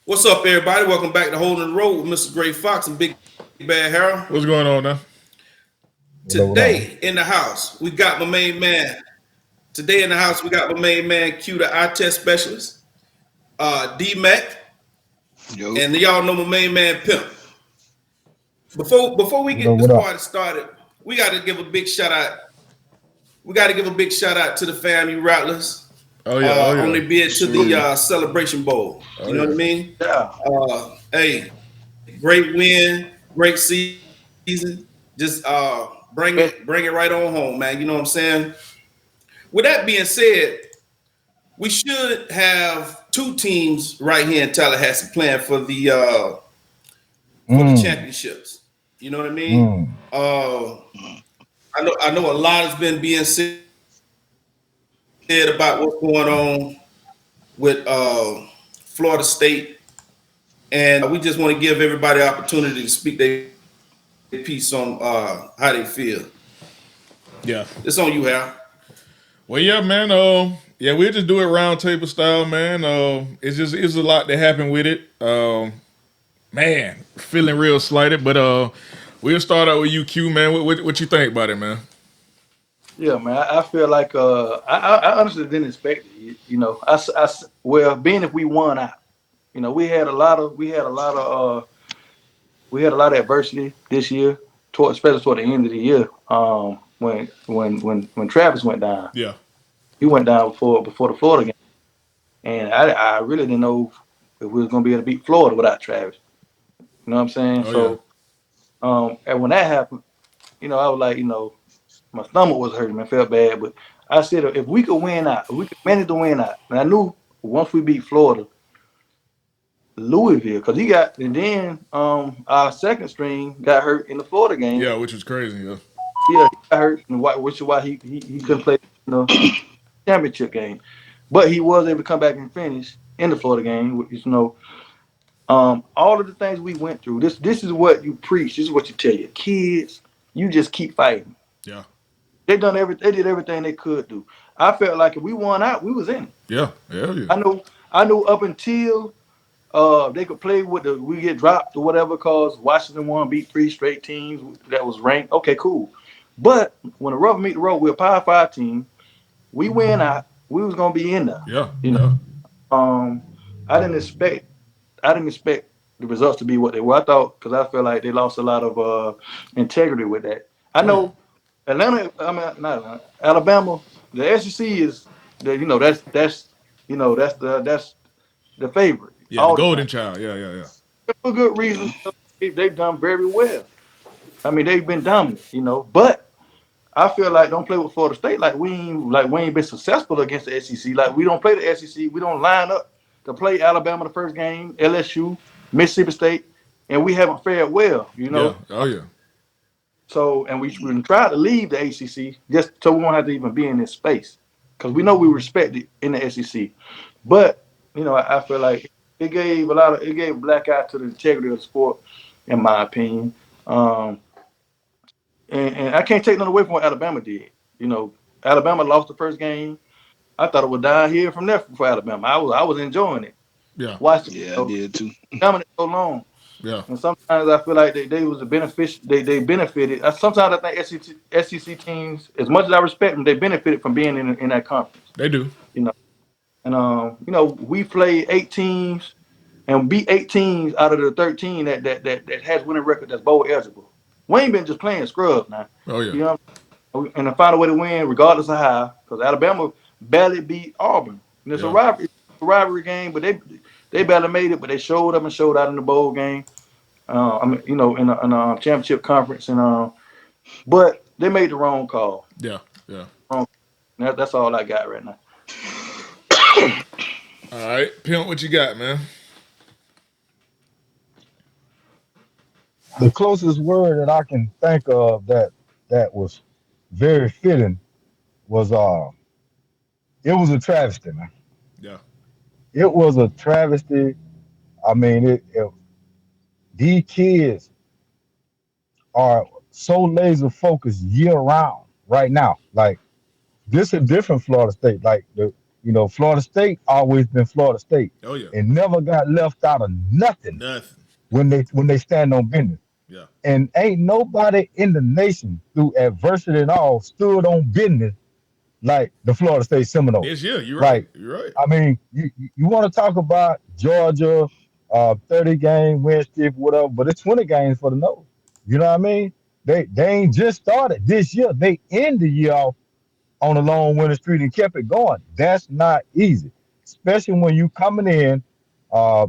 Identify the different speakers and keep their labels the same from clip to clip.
Speaker 1: What's up, everybody? Welcome back to Holding the Road with Mr. Gray Fox and Big Bad Harold.
Speaker 2: What's going on now?
Speaker 3: What up?
Speaker 1: Today in the house, we got my main man. Today in the house, we got my main man, Q, the eye test specialist, D Mac,
Speaker 4: Yo,
Speaker 1: and y'all know my main man, Pimp. Before we
Speaker 3: What
Speaker 1: get
Speaker 3: up?
Speaker 1: this
Speaker 3: What up?
Speaker 1: party started, we got to give a big shout out. We got to give a big shout out to the FAMU Rattlers
Speaker 2: Oh yeah, oh
Speaker 1: on
Speaker 2: yeah,
Speaker 1: their bid to the Celebration Bowl.
Speaker 2: oh
Speaker 1: You know what I
Speaker 2: yeah.
Speaker 1: mean?
Speaker 4: yeah,
Speaker 1: Hey, great win, great season. Just
Speaker 4: best,
Speaker 1: bring it right on home, man. You know what I'm saying? With that being said, we should have two teams right here in Tallahassee playing for the
Speaker 3: Mm,
Speaker 1: championships. You know what I mean?
Speaker 3: mm.
Speaker 1: Uh, I know a lot has been being said about what's going on with Florida State, and we just want to give everybody the opportunity to speak their piece on how they feel.
Speaker 2: Yeah.
Speaker 1: It's on you, Hal.
Speaker 2: Well, yeah, man. Yeah, we'll just do it round table style, man. It's a lot that happened with it. Man, feeling real slighted, but we'll start out with you, Q, man. What you think about it, man?
Speaker 4: yeah, man. I feel like I honestly didn't expect it. Well, being if we won out, we had a lot of adversity this year, especially toward the end of the year. When Travis went down,
Speaker 2: Yeah.
Speaker 4: he went down before the Florida game, and I really didn't know if we was gonna be able to beat Florida without Travis. You know what I'm saying?
Speaker 2: Oh yeah.
Speaker 4: So, and when that happened, I was like, my stomach was hurting. I felt bad, but I said if we could win out, if we could manage to win out, and I knew once we beat Florida, Louisville, because he got, and then our second string got hurt in the Florida game.
Speaker 2: Yeah, which was crazy. Yeah.
Speaker 4: Yeah, he got hurt, and which is why he couldn't play championship game, but he was able to come back and finish in the Florida game. All of the things we went through. This is what you preach. This is what you tell your kids. You just keep fighting.
Speaker 2: Yeah.
Speaker 4: They did everything they could do. I felt like if we won out, we was in it.
Speaker 2: Yeah. Hell yeah.
Speaker 4: I knew up until they could play with we get dropped or whatever cause Washington won, beat three straight teams that was ranked. Okay, cool. But when the rubber meet the road, we're a Power 5 team. We win out, we was gonna be in there.
Speaker 2: Yeah.
Speaker 4: You
Speaker 2: Yeah.
Speaker 4: know. Um I didn't expect the results to be what they were. I thought because I feel like they lost a lot of integrity with that. I
Speaker 2: Oh yeah.
Speaker 4: know Atlanta. I mean, not Atlanta, Alabama. The SEC is that's the favorite
Speaker 2: Yeah. The
Speaker 4: all the time
Speaker 2: golden child. Yeah. Yeah. Yeah.
Speaker 4: for good reason. They've done very well. I mean, they've been dominant. But I feel like don't play with Florida State like we ain't been successful against the SEC. Like we don't play the SEC. We don't line up to play Alabama the first game, LSU, Mississippi State, and we haven't fared well.
Speaker 2: Yeah. Oh yeah.
Speaker 4: So and we try to leave the ACC just so we won't have to even be in this space because we know we respect it in the SEC. But I feel like it gave black eye to the integrity of the sport, in my opinion. Um, and I can't take nothing away from what Alabama did. Alabama lost the first game. I thought it would die here from there for Alabama. I was enjoying it.
Speaker 2: Yeah.
Speaker 4: Watching
Speaker 3: Yeah, I did too.
Speaker 4: dominate so long.
Speaker 2: Yeah.
Speaker 4: And sometimes I feel like they was a benefic. They benefited. Sometimes I think SEC teams, as much as I respect them, they benefited from being in that conference.
Speaker 2: They do.
Speaker 4: You know, and we played 8 teams and beat 8 teams out of the 13 that has winning record that's bowl eligible. We ain't been just playing scrub now.
Speaker 2: Oh yeah.
Speaker 4: You know, and to find a way to win regardless of how, because Alabama barely beat Auburn. And it's
Speaker 2: Yeah.
Speaker 4: a rivalry game, but they barely made it, but they showed up and showed out in the bowl game. In a championship conference, and but they made the wrong call.
Speaker 2: Yeah. Yeah.
Speaker 4: Wrong. That's all I got right now.
Speaker 2: All right, Pimp, what you got, man?
Speaker 3: The closest word that I can think of that was very fitting was it was a travesty, man.
Speaker 2: Yeah.
Speaker 3: It was a travesty. I mean, these kids are so laser focused year round right now. Like this, a different Florida State. Like Florida State always been Florida State
Speaker 2: Oh yeah.
Speaker 3: and never got left out of nothing
Speaker 2: Nothing. Yeah.
Speaker 3: when they stand on business.
Speaker 2: Yeah.
Speaker 3: And ain't nobody in the nation through adversity and all stood on business like the Florida State Seminoles.
Speaker 2: This year, you're right.
Speaker 3: Like,
Speaker 2: You're right.
Speaker 3: I mean, you want to talk about Georgia, 30-game win streak, whatever, but it's 20 games for the Noles. You know what I mean? They ain't just started this year. They end the year off on a long winning streak and kept it going. That's not easy, especially when you coming in uh,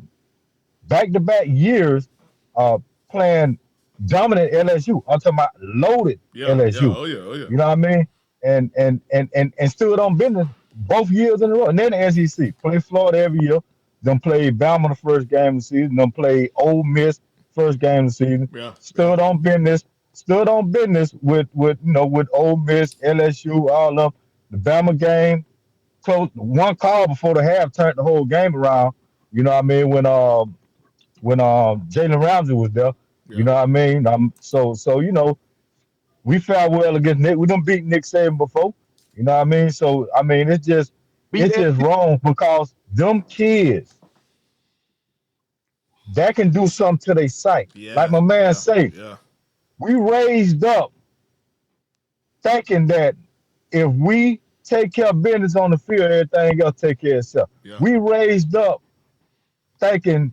Speaker 3: back-to-back years uh, playing dominant LSU. I'm talking about loaded
Speaker 2: Yeah. Yeah.
Speaker 3: LSU.
Speaker 2: Oh yeah. Oh yeah.
Speaker 3: You know what I mean? And stood on business both years in a row. And then the SEC play Florida every year. Them play Bama the first game of the season. Them play Ole Miss first game of the season.
Speaker 2: Yeah. Yeah.
Speaker 3: Stood on business. Stood on business with Ole Miss, LSU, all of the Bama game. Close one call before the half turned the whole game around. You know what I mean? When Jalen Ramsey was there. You
Speaker 2: Yeah.
Speaker 3: know what I mean? So we fared well against Nick. We done beat Nick Saban before. You know what I mean? So I mean
Speaker 4: Beat
Speaker 3: it's
Speaker 4: that.
Speaker 3: just wrong because them kids that can do something to their sight. Like
Speaker 2: Yeah.
Speaker 3: my man
Speaker 2: Yeah.
Speaker 3: say,
Speaker 2: Yeah.
Speaker 3: we raised up thinking that if we take care of business on the field, everything else take care of itself.
Speaker 2: Yeah.
Speaker 3: We raised up thinking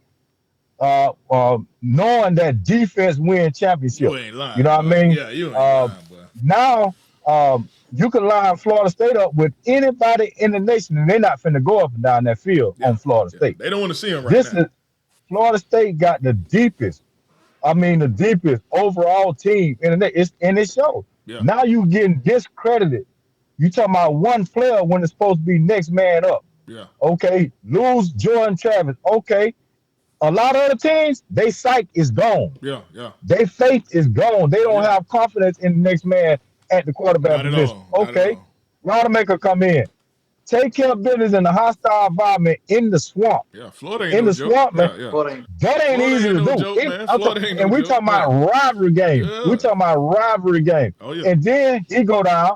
Speaker 3: knowing that defense win
Speaker 2: You
Speaker 3: championships.
Speaker 2: ain't
Speaker 3: You
Speaker 2: lying,
Speaker 3: know what I
Speaker 2: boy.
Speaker 3: mean?
Speaker 2: Yeah. You ain't
Speaker 3: Uh,
Speaker 2: lying, boy.
Speaker 3: now you can line Florida State up with anybody in the nation, and they're not finna go up and down that field
Speaker 2: Yeah.
Speaker 3: on Florida
Speaker 2: Yeah.
Speaker 3: State.
Speaker 2: They don't want to see him right
Speaker 3: This
Speaker 2: now.
Speaker 3: is Florida State got the deepest. I mean, the deepest overall team in the it's and it shows.
Speaker 2: Yeah.
Speaker 3: Now you getting discredited. You talking about one player when it's supposed to be next man up.
Speaker 2: Yeah.
Speaker 3: Okay, lose Jordan Travis. Okay, a lot of other teams, they psych is gone.
Speaker 2: Yeah. Yeah.
Speaker 3: Their faith is gone. They
Speaker 2: Oh
Speaker 3: don't
Speaker 2: yeah.
Speaker 3: have confidence in the next man at the quarterback
Speaker 2: Not at
Speaker 3: position.
Speaker 2: all. Not at
Speaker 3: Okay,
Speaker 2: all.
Speaker 3: Rodemaker come in. Take care of business in a hostile environment in the swamp.
Speaker 2: Yeah. Florida ain't
Speaker 3: In
Speaker 2: no
Speaker 3: the
Speaker 2: joke.
Speaker 3: swamp, man.
Speaker 2: Yeah. Yeah.
Speaker 4: Florida ain't.
Speaker 3: That ain't
Speaker 2: Florida
Speaker 3: easy
Speaker 2: ain't
Speaker 3: to
Speaker 2: no
Speaker 3: do.
Speaker 2: joke, man. Florida ain't
Speaker 3: And
Speaker 2: no
Speaker 3: we
Speaker 2: joke.
Speaker 3: talking
Speaker 2: Yeah.
Speaker 3: about rivalry game. We
Speaker 2: Yeah.
Speaker 3: talking about rivalry game.
Speaker 2: Oh yeah.
Speaker 3: And then he go down.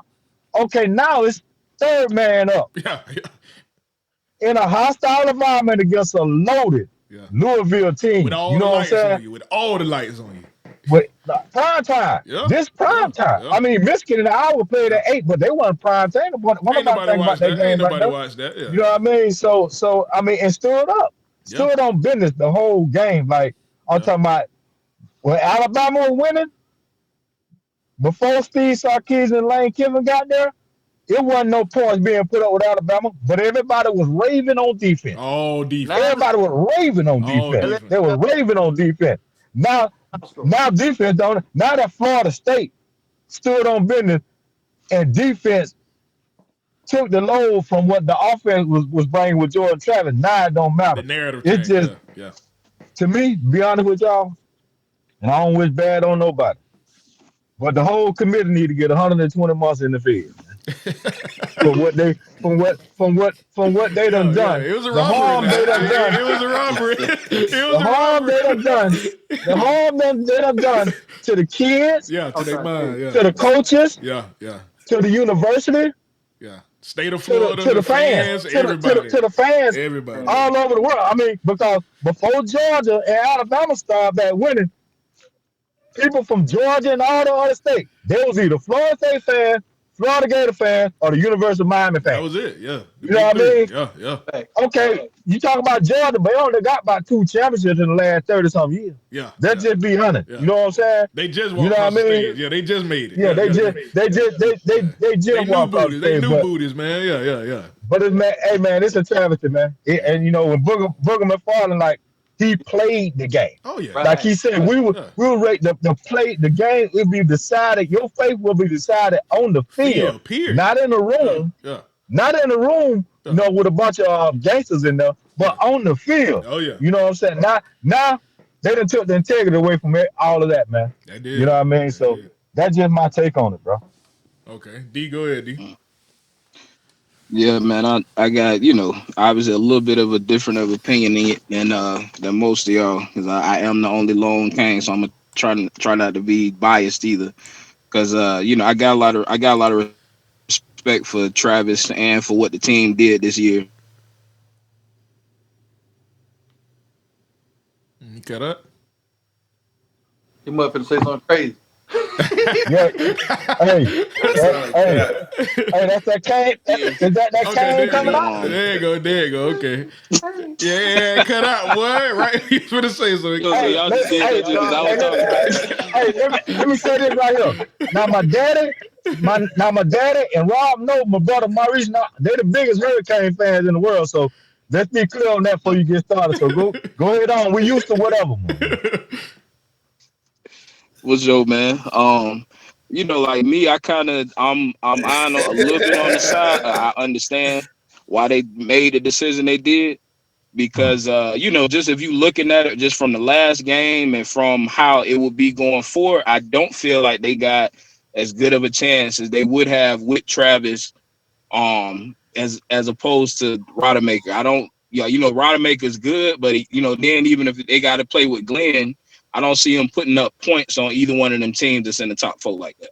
Speaker 3: Okay, now it's third man up
Speaker 2: Yeah. Yeah.
Speaker 3: in a hostile environment against a loaded
Speaker 2: Yeah.
Speaker 3: Louisville
Speaker 2: With
Speaker 3: team.
Speaker 2: all
Speaker 3: You
Speaker 2: the
Speaker 3: know what I'm
Speaker 2: lights
Speaker 3: saying?
Speaker 2: on you. With all the lights on you.
Speaker 3: With prime time.
Speaker 2: Yeah.
Speaker 3: This
Speaker 2: Yeah.
Speaker 3: prime time.
Speaker 2: Yeah.
Speaker 3: I mean, Michigan and Iowa played
Speaker 2: Yeah.
Speaker 3: at 8, but they weren't prime time. One
Speaker 2: Ain't
Speaker 3: nobody
Speaker 2: nobody
Speaker 3: think about
Speaker 2: watch
Speaker 3: that
Speaker 2: that. Ain't
Speaker 3: game right
Speaker 2: nobody
Speaker 3: now.
Speaker 2: watch that. Yeah.
Speaker 3: You know what I mean? So I mean, and stood up.
Speaker 2: Yeah.
Speaker 3: Stood on business the whole game. Like I'm
Speaker 2: Yeah.
Speaker 3: talking about when Alabama was winning, before Steve Sarkisian and Lane Kiffin got there, it wasn't no points being put up with Alabama, but everybody was raving on defense.
Speaker 2: All defense.
Speaker 4: Nine
Speaker 3: Everybody was raving on
Speaker 2: All
Speaker 3: defense.
Speaker 2: defense.
Speaker 3: They were raving on defense. Now,
Speaker 4: score.
Speaker 3: now defense don't. Now that Florida State stood on business and defense took the load from what the offense was bringing with Jordan Travis. Now it don't
Speaker 2: The
Speaker 3: matter.
Speaker 2: narrative
Speaker 3: It's
Speaker 2: change.
Speaker 3: just
Speaker 2: Yeah. Yeah.
Speaker 3: to me, be honest with y'all, and I don't wish bad on nobody, but the whole committee need to get 120 months in the field for what they from what they done
Speaker 2: Yeah. Yeah.
Speaker 3: done.
Speaker 2: It was a
Speaker 3: The
Speaker 2: robbery
Speaker 3: harm
Speaker 2: now.
Speaker 3: they done done.
Speaker 2: It was a robbery. It was
Speaker 3: The
Speaker 2: a
Speaker 3: harm
Speaker 2: robbery.
Speaker 3: they done done. The harm they done done to the kids,
Speaker 2: Yeah. To their mind.
Speaker 3: to
Speaker 2: Yeah.
Speaker 3: the coaches,
Speaker 2: Yeah. Yeah.
Speaker 3: to the university,
Speaker 2: Yeah. State of Florida,
Speaker 3: to
Speaker 2: the
Speaker 3: the fans,
Speaker 2: fans, everybody.
Speaker 3: to the fans
Speaker 2: Everybody.
Speaker 3: all over the world. I mean, because before Georgia and Alabama started back winning, people from Georgia and all the other states, they was either Florida State fans, Florida Gator fans, or the University of Miami
Speaker 2: That
Speaker 3: fans.
Speaker 2: was it. Yeah. The
Speaker 3: You know
Speaker 2: big
Speaker 3: what I
Speaker 2: three.
Speaker 3: mean?
Speaker 2: Yeah. Yeah.
Speaker 3: Okay, you talk about Georgia, but they only got about 2 championships in the last 30-something years.
Speaker 2: Yeah.
Speaker 3: That's
Speaker 2: Yeah.
Speaker 3: just be honest.
Speaker 2: Yeah.
Speaker 3: You know what I'm saying?
Speaker 2: They just
Speaker 3: You
Speaker 2: walked
Speaker 3: know
Speaker 2: across
Speaker 3: what I
Speaker 2: the
Speaker 3: mean?
Speaker 2: stage. Yeah. They just made it.
Speaker 3: Yeah, they just
Speaker 2: They new
Speaker 3: walk off
Speaker 2: booties.
Speaker 3: the
Speaker 2: They
Speaker 3: stage,
Speaker 2: new booties, man. Yeah. Yeah. Yeah.
Speaker 3: but it's man, hey man, it's a travesty, man. And when Booger McFarland, like he played the game.
Speaker 2: Oh yeah.
Speaker 4: Right.
Speaker 3: Like he said, we
Speaker 2: Yeah.
Speaker 3: will rate the game will be decided. Your faith will be decided on the field,
Speaker 2: Field, period.
Speaker 3: not in the
Speaker 2: Yeah.
Speaker 3: room,
Speaker 2: Yeah.
Speaker 3: not in the room.
Speaker 2: Yeah.
Speaker 3: With a bunch of gangsters in there, but on the field.
Speaker 2: Oh yeah.
Speaker 3: You know what I'm saying? Now they done took the integrity away from all of that, man.
Speaker 2: They did.
Speaker 3: You know what I mean?
Speaker 2: They
Speaker 3: So
Speaker 2: did.
Speaker 3: that's just my take on it, bro.
Speaker 2: Okay. D, go ahead, D.
Speaker 5: Yeah, man. I got obviously a little bit of a different of opinion than most of y'all because I am the only lone king, so I'm gonna try not to be biased either. Because I got a lot of respect respect for Travis and for what the team did this year.
Speaker 2: You cut up.
Speaker 4: He must have say something crazy.
Speaker 3: Yeah. Hey,
Speaker 1: That sound like that.
Speaker 3: hey, that's that cane. Is that
Speaker 2: Okay,
Speaker 3: cane
Speaker 2: there you
Speaker 3: coming
Speaker 2: go.
Speaker 3: out?
Speaker 2: There you go. Okay. Yeah, cut out, boy. Right, you finna say something.
Speaker 5: Yo, so
Speaker 3: Hey,
Speaker 5: y'all just did that just because I was talking crazy.
Speaker 3: let me say this right here. Now my daddy, and Rob know my brother Maurice. Now they're the biggest Hurricane fans in the world. So let's be clear on that before you get started. So go ahead on. We used to whatever, man.
Speaker 5: What's your man? Like me, I'm eyeing a little bit on the side. I understand why they made the decision they did because just if you looking at it just from the last game and from how it would be going forward, I don't feel like they got as good of a chance as they would have with Travis, as opposed to Rodemaker. I don't, Rodemaker's good, but then even if they got to play with Glenn, I don't see him putting up points on either one of them teams that's in the top 4 like that,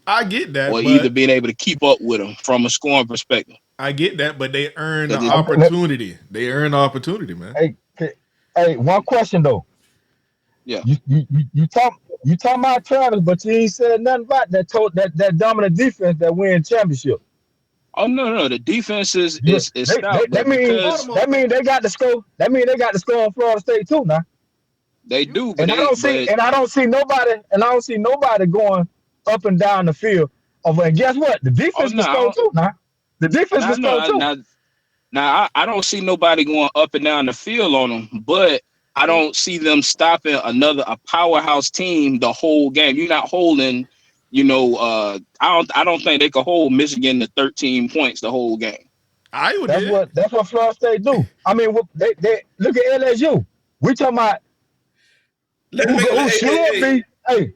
Speaker 2: I get that,
Speaker 5: or
Speaker 2: but
Speaker 5: either being able to keep up with them from a scoring perspective.
Speaker 2: but they earned the
Speaker 5: 'Cause
Speaker 2: opportunity. They earned the opportunity, man.
Speaker 3: Hey, one question though.
Speaker 5: Yeah.
Speaker 3: You talking about Travis, but you ain't said nothing about that dominant defense that win championship.
Speaker 5: Oh no, the defense is stout, but because
Speaker 3: that mean they got the score. That mean they got the score on Florida State too now.
Speaker 5: they do, but
Speaker 3: And I don't see nobody going up and down the field. And guess what? The defense can score too now. The defense can score too.
Speaker 5: Now I don't see nobody going up and down the field on them, but I don't see them stopping a powerhouse team the whole game. You're not holding, I don't think they could hold Michigan to 13 points the whole game.
Speaker 3: That's what Florida State do. I mean, they look at LSU. We talking about who should be. Hey.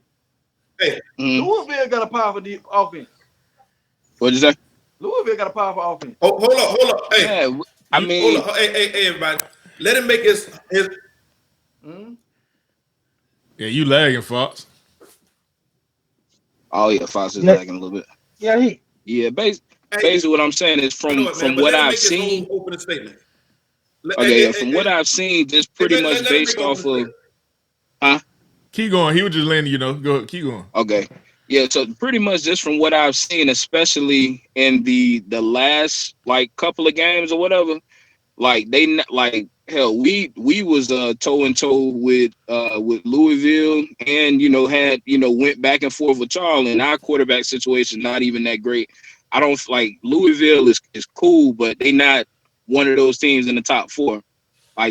Speaker 4: Louisville got a powerful offense.
Speaker 5: What'd you say?
Speaker 4: Louisville got a powerful offense.
Speaker 1: Oh, hold up. Hey,
Speaker 5: yeah, I mean,
Speaker 1: hold up. Hey, everybody. Let him make his.
Speaker 2: Yeah, you lagging, Fox.
Speaker 5: Oh yeah, Fox is lagging a little bit.
Speaker 3: Yeah,
Speaker 5: basically what I'm saying is from what I've seen.
Speaker 1: Opening statement.
Speaker 5: From what I've seen, just pretty much based off of.
Speaker 2: Keep going. He was just letting you know. Go. Keep going.
Speaker 5: Okay. Yeah, so pretty much just from what I've seen, especially in the last couple of games or whatever, hell, we was toe and toe with Louisville, and had went back and forth with Charlie, and our quarterback situation not even that great. I don't Louisville is cool, but they not one of those teams in the top 4.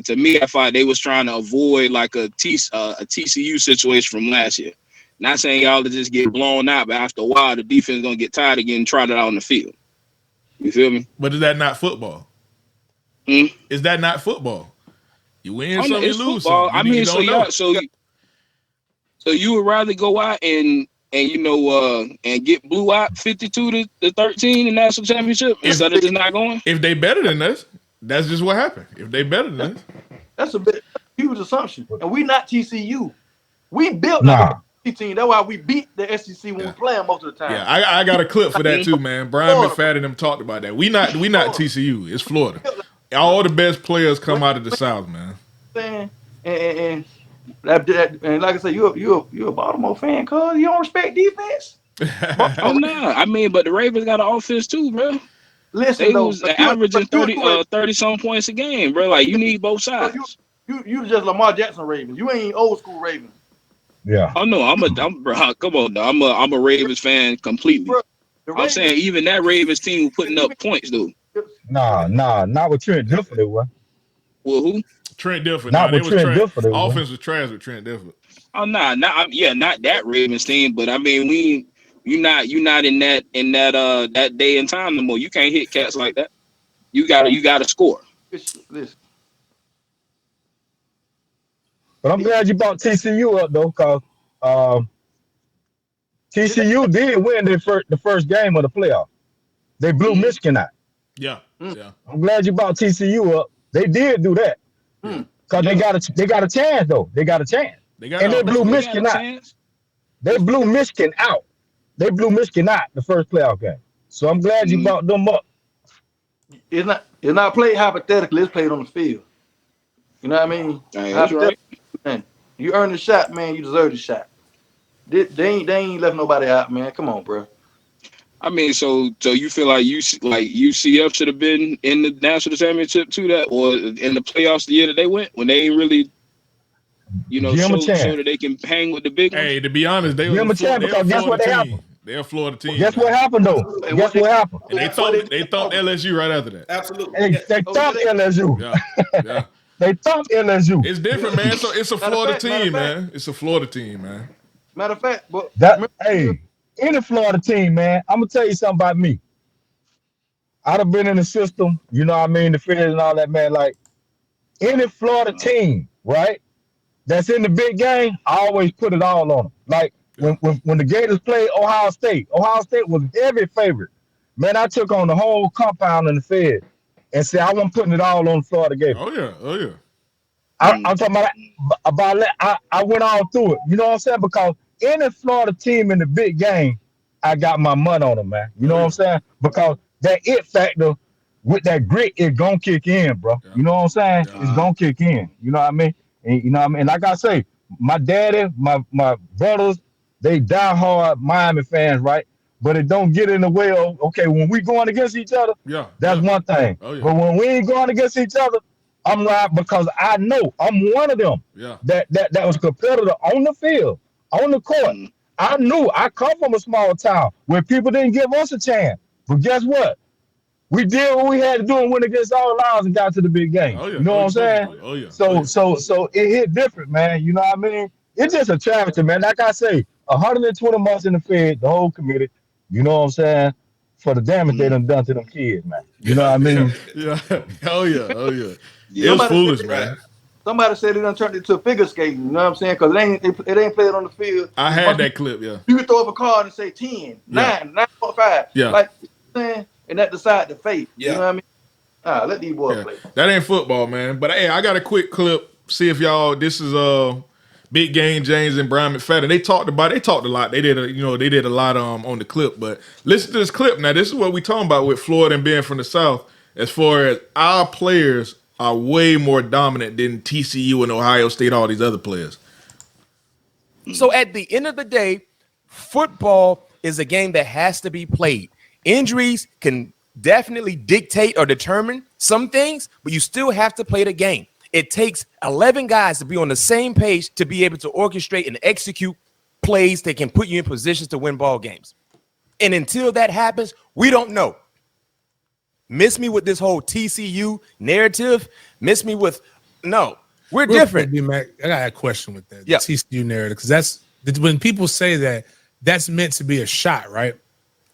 Speaker 5: To me, I thought they was trying to avoid a TCU situation from last year. Not saying y'all to just get blown out, but after a while, the defense is gonna get tired of getting trotted out on the field. You feel me?
Speaker 2: But is that not football? Is that not football? You win some, you lose
Speaker 5: football.
Speaker 2: some.
Speaker 5: So you would rather go out and get blew out 52-13 in national championship instead of just not going?
Speaker 2: If they better than us, that's just what happened. If they better than us,
Speaker 4: that's a huge assumption. And we not TCU. We built a team. That's why we beat the SEC when we play them most of the time.
Speaker 2: Yeah, I got a clip for that too, man. Brian McFadden and them talked about that. We not TCU. It's Florida. All the best players come out of the South, man.
Speaker 4: And like I said, you a Baltimore fan, cuz you don't respect defense.
Speaker 5: Oh no, I mean, but the Ravens got an offense too, bro.
Speaker 4: Listen,
Speaker 5: they was averaging 30 some points a game, bro. You need both sides.
Speaker 4: You just Lamar Jackson Ravens. You ain't old school Ravens.
Speaker 3: Yeah.
Speaker 5: Oh no, bro. Come on, now. I'm a Ravens fan completely. Bro, I'm saying even that Ravens team was putting up points, dude.
Speaker 3: Nah, not with Trent Dilfer, they were.
Speaker 5: Well, who?
Speaker 2: Trent Dilfer.
Speaker 3: Not with Trent Dilfer.
Speaker 2: Offense was trash with Trent Dilfer.
Speaker 5: Oh not that Ravens team, but I mean you're not in that day and time no more. You can't hit cats like that. You gotta score.
Speaker 4: Listen.
Speaker 3: But I'm glad you brought TCU up though, because TCU did win the first game of the playoff. They blew Michigan out.
Speaker 2: Yeah.
Speaker 3: I'm glad you brought TCU up. They did do that. Because they got a chance though. They got a chance. They blew Michigan out. They blew Michigan out. They blew Michigan out the first playoff game. So I'm glad you brought them up.
Speaker 4: It's not played hypothetically. It's played on the field. You know what I mean?
Speaker 5: Hey, that's right.
Speaker 4: Man, you earn the shot, man. You deserve the shot. They ain't left nobody out, man. Come on, bro.
Speaker 5: I mean, so you feel like UCF should have been in the national championship too, that or in the playoffs the year that they went when they ain't really,
Speaker 3: Give 'em a
Speaker 5: show
Speaker 3: chance.
Speaker 5: that they can hang with the big ones.
Speaker 2: Hey, to be honest, they
Speaker 3: Give 'em
Speaker 2: were
Speaker 3: a chance
Speaker 2: they're a
Speaker 3: because guess what
Speaker 2: Florida
Speaker 3: they
Speaker 2: team.
Speaker 3: happened?
Speaker 2: They're a Florida team.
Speaker 3: Guess
Speaker 2: man.
Speaker 3: what happened though?
Speaker 4: And
Speaker 3: Guess what happened?
Speaker 2: And they thumped LSU right after that.
Speaker 1: Absolutely.
Speaker 3: They
Speaker 1: Yeah.
Speaker 3: thumped LSU.
Speaker 2: Yeah, yeah.
Speaker 3: They thumped LSU.
Speaker 2: It's different, man. So it's a Florida
Speaker 4: Matter of
Speaker 2: team,
Speaker 4: fact.
Speaker 2: man. It's a Florida team, man.
Speaker 4: Matter of fact, but
Speaker 3: Any Florida team, man. I'm gonna tell you something about me. I'd have been in the system, you know what I mean, the feds and all that, man. Like any Florida team, right? That's in the big game, I always put it all on them. Like when the Gators played Ohio State was heavy favorite. Man, I took on the whole compound in the Fed and said I wasn't putting it all on Florida Gators.
Speaker 2: Oh yeah.
Speaker 3: I'm talking about that. I went all through it. You know what I'm saying? Because any Florida team in the big game, I got my money on them, man. You know what I'm saying? Because that it factor with that grit is gonna kick in, bro.
Speaker 2: Yeah.
Speaker 3: You know what I'm saying?
Speaker 2: Yeah.
Speaker 3: It's gonna kick in. You know what I mean? And you know what I mean? Like I say, my daddy, my brothers, they die hard Miami fans, right? But it don't get in the way of, okay, when we going against each other, that's one thing.
Speaker 2: Oh, yeah.
Speaker 3: But when we ain't going against each other, I'm right because I know I'm one of them that was a competitor on the field, on the court. I knew I come from a small town where people didn't give us a chance. But guess what? We did what we had to do and went against all odds and got to the big game.
Speaker 2: Oh, yeah.
Speaker 3: You know what I'm saying?
Speaker 2: Oh yeah.
Speaker 3: So it hit different, man. You know what I mean? It's just a travesty, man. Like I say, 120 months in the Fed, the whole committee. You know what I'm saying? For the damage they done to them kids, man. You know what I mean?
Speaker 2: Yeah. Oh yeah. It was foolish, man.
Speaker 4: Somebody said they done turned it to figure skating. You know what I'm saying? Because it ain't played on the field.
Speaker 2: I had that clip, yeah.
Speaker 4: You can throw up a card and say 10, 9, 9.5.
Speaker 2: Yeah.
Speaker 4: Like, you know what I'm saying? And that decide the fate.
Speaker 1: Yeah.
Speaker 4: You know what I mean? Let these boys play.
Speaker 2: That ain't football, man. But hey, I got a quick clip. See if y'all. This is Big Game James and Brian McFadden. They talked a lot. They did a lot on the clip. But listen to this clip now. This is what we talking about with Florida and being from the South. As far as our players are way more dominant than TCU and Ohio State, all these other players.
Speaker 6: So at the end of the day, football is a game that has to be played. Injuries can definitely dictate or determine some things, but you still have to play the game. It takes 11 guys to be on the same page to be able to orchestrate and execute plays that can put you in positions to win ball games. And until that happens, we don't know. Miss me with this whole TCU narrative. Miss me with we're different.
Speaker 7: Mac, I got a question with that.
Speaker 6: Yeah.
Speaker 7: The TCU narrative, because that's when people say that, that's meant to be a shot, right?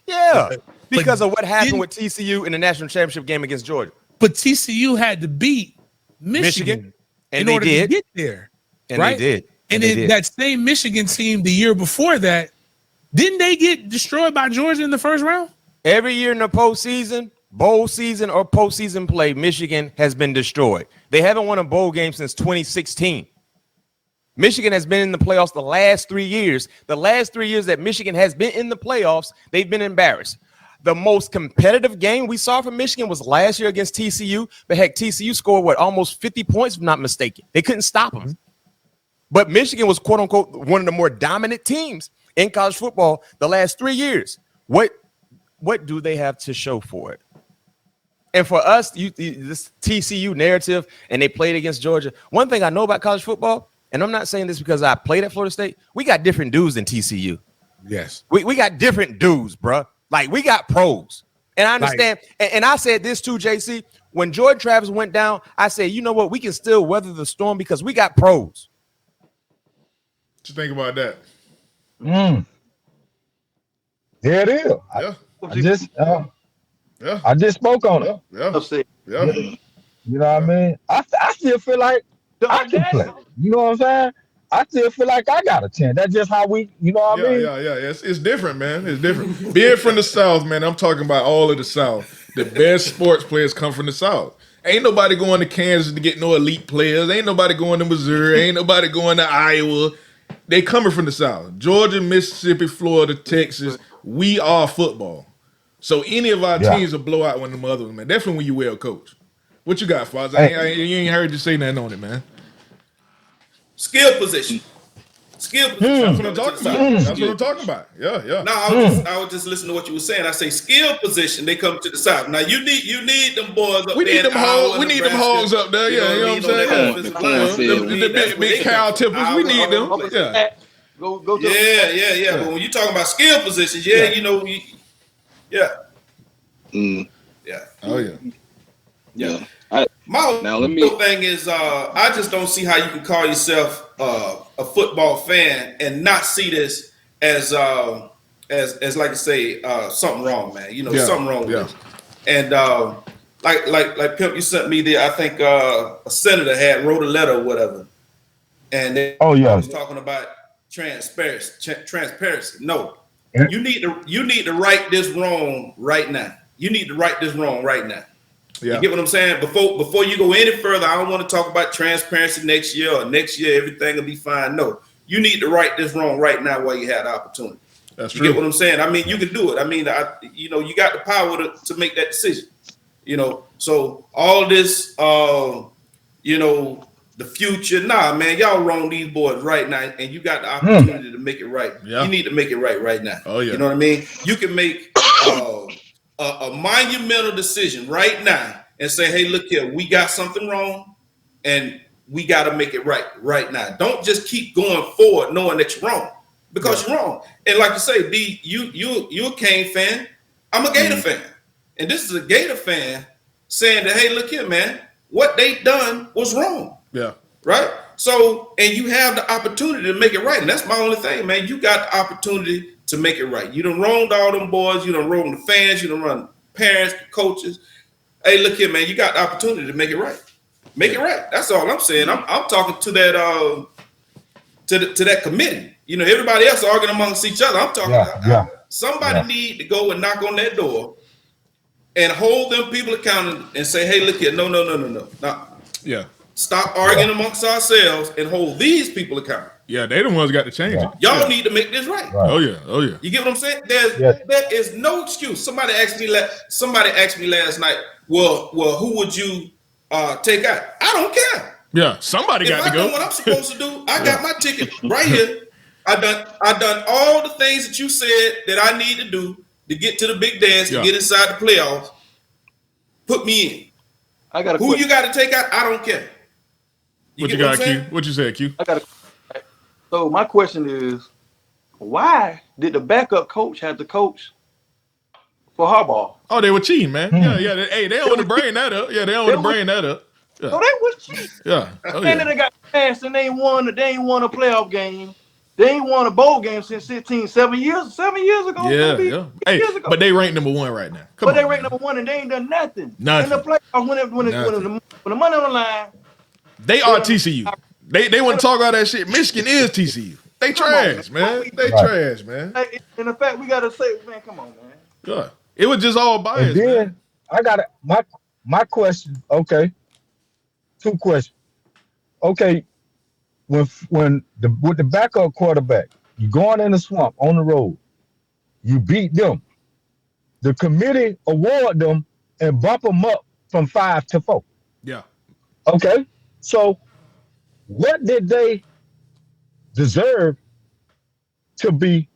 Speaker 6: Yeah, because of what happened with TCU in the national championship game against Georgia.
Speaker 7: But TCU had to beat Michigan
Speaker 6: and
Speaker 7: in
Speaker 6: they
Speaker 7: order
Speaker 6: did.
Speaker 7: to get there,
Speaker 6: and
Speaker 7: right?
Speaker 6: They did.
Speaker 7: And then that same Michigan team the year before that, didn't they get destroyed by Georgia in the first round?
Speaker 6: Every year in the postseason, bowl season or postseason play, Michigan has been destroyed. They haven't won a bowl game since 2016. Michigan has been in the playoffs the last 3 years. The last 3 years that Michigan has been in the playoffs, they've been embarrassed. The most competitive game we saw from Michigan was last year against TCU. But heck, TCU scored almost 50 points, if not mistaken. They couldn't stop them. But Michigan was, quote unquote, one of the more dominant teams in college football the last 3 years. What do they have to show for it? And for us, this TCU narrative, and they played against Georgia. One thing I know about college football, and I'm not saying this because I played at Florida State, we got different dudes than TCU.
Speaker 7: Yes.
Speaker 6: We got different dudes, bro. Like, we got pros. And I understand. And I said this too, JC. When Jordan Travis went down, I said, you know what? We can still weather the storm because we got pros.
Speaker 2: What you think about that?
Speaker 3: There it is.
Speaker 2: Yeah.
Speaker 3: I just spoke on it.
Speaker 2: Yeah.
Speaker 3: You know what I mean? I still feel like I can play. You know what I'm saying? I still feel like I got a chance. That's just how we, you know what I mean?
Speaker 2: Yeah. It's different, man. It's different. Being from the South, man, I'm talking about all of the South. The best sports players come from the South. Ain't nobody going to Kansas to get no elite players. Ain't nobody going to Missouri. Ain't nobody going to Iowa. They coming from the South. Georgia, Mississippi, Florida, Texas. We are football. So any of our
Speaker 3: Yeah.
Speaker 2: teams will blow out one of them others, man. Definitely when you well coach. What you got, Foz? You ain't heard you say nothing on it, man.
Speaker 1: Skill position. Skill position.
Speaker 2: That's what I'm talking about. That's what I'm talking about. Yeah.
Speaker 1: No, I was just listening to what you were saying. I say skill position, they come to the side. Now you need them boys up
Speaker 2: We
Speaker 1: there.
Speaker 2: need them hoes. We need them hoes up there. Yeah, you know what I'm saying? The big cow tippers. We need them. Yeah.
Speaker 4: Go to
Speaker 1: Yeah. But when you talking about skill positions, yeah. Yeah.
Speaker 2: Oh yeah.
Speaker 1: Yeah.
Speaker 5: Now,
Speaker 1: My
Speaker 5: let me-
Speaker 1: thing is, I just don't see how you can call yourself a football fan and not see this as like I say, something wrong, man. You know, something wrong with it. And like Pimp, you sent me there. I think a senator wrote a letter or whatever, and they was talking about transparency. No, you need to right this wrong right now. You need to right this wrong right now.
Speaker 2: Yeah.
Speaker 1: You get what I'm saying? Before you go any further, I don't want to talk about transparency next year or next year everything will be fine. No, you need to right this wrong right now while you have the opportunity.
Speaker 2: That's
Speaker 1: you
Speaker 2: true.
Speaker 1: get what I'm saying? I mean, you can do it. I mean, you got the power to make that decision. You know, so all this, the future. Nah, man, y'all wrong these boys right now, and you got the opportunity to make it right.
Speaker 2: Yeah.
Speaker 1: You need to make it right now.
Speaker 2: Oh yeah.
Speaker 1: You know what I mean? You can make a monumental decision right now and say, hey, look here, we got something wrong and we got to make it right now. Don't just keep going forward knowing that you're wrong because you're wrong. And like you say, D, you're a Kane fan. I'm a Gator fan. And this is a Gator fan saying that, hey, look here, man, what they done was wrong.
Speaker 2: Yeah.
Speaker 1: Right? So, and you have the opportunity to make it right. And that's my only thing, man. You got the opportunity to make it right. You done wronged all them boys. You done wronged the fans. You done run parents, the coaches. Hey, look here, man. You got the opportunity to make it right. Make it right. That's all I'm saying. I'm talking to that to that committee. You know, everybody else arguing amongst each other. I'm talking. Somebody need to go and knock on that door and hold them people accountable and say, hey, look here, no.
Speaker 2: Yeah.
Speaker 1: Stop arguing amongst ourselves and hold these people accountable.
Speaker 2: Yeah, they the ones got to change it.
Speaker 1: Y'all need to make this right.
Speaker 2: Oh yeah.
Speaker 1: You get what I'm saying? There is no excuse. Somebody asked me last night, well, who would you take out? I don't care.
Speaker 2: Yeah, somebody got to go.
Speaker 1: If I do what I'm supposed to do, I got my ticket right here. I done all the things that you said that I need to do to get to the big dance and get inside the playoffs. Put me in.
Speaker 4: I got
Speaker 1: who you got to take out? I don't care.
Speaker 2: What you got, Q? What you said, Q?
Speaker 4: I got. So my question is, why did the backup coach have to coach for Harbaugh?
Speaker 2: Oh, they were cheating, man. Yeah. They don't want to bring that up. Yeah, they don't want to bring that up. Yeah.
Speaker 4: So they was cheating.
Speaker 2: Yeah.
Speaker 4: And then they got passed and they ain't won a playoff game. They ain't won a bowl game since 7 years ago.
Speaker 2: Yeah. Hey, but they ranked number one right now.
Speaker 4: They ranked number one and they ain't done nothing. In the playoffs, when the money on the line.
Speaker 2: They are TCU. They want to talk all that shit. Michigan is TCU. They trash, man. They trash, man.
Speaker 4: And the fact we gotta say, man, come on, man.
Speaker 2: Yeah. It was just all biased.
Speaker 3: And then
Speaker 2: man.
Speaker 3: I got my question. Okay, 2 questions. Okay, with the backup quarterback, you going in the swamp on the road, you beat them. The committee award them and bump them up from 5 to 4.
Speaker 2: Yeah.
Speaker 3: Okay, so what did they deserve to be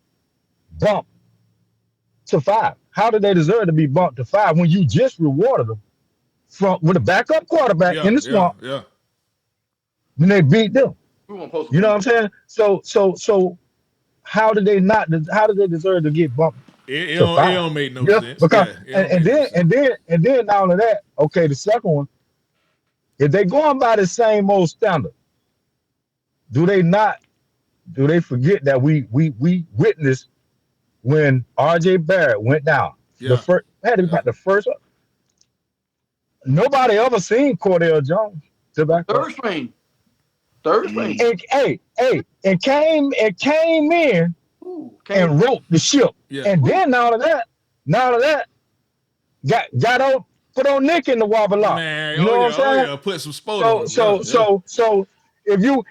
Speaker 3: bumped to 5? How did they deserve to be bumped to 5 when you just rewarded them with a backup quarterback in the swamp?
Speaker 2: Yeah.
Speaker 3: When they beat them, you know what I'm saying? So how did they deserve to get bumped?
Speaker 2: It don't make no sense.
Speaker 3: Because and then not only that, okay, the second one, if they going by the same old standard, do they forget that we witnessed when RJ Barrett went down?
Speaker 2: Yeah.
Speaker 3: The first had to be about the first. Nobody ever seen Cordell Jones to back up.
Speaker 4: Third string.
Speaker 3: And came in and wrote the ship.
Speaker 2: Yeah.
Speaker 3: And then out of that, got out, put on Nick in the wobble lock.
Speaker 2: Man,
Speaker 3: you know what I'm saying?
Speaker 2: Put some sport on.
Speaker 3: So if you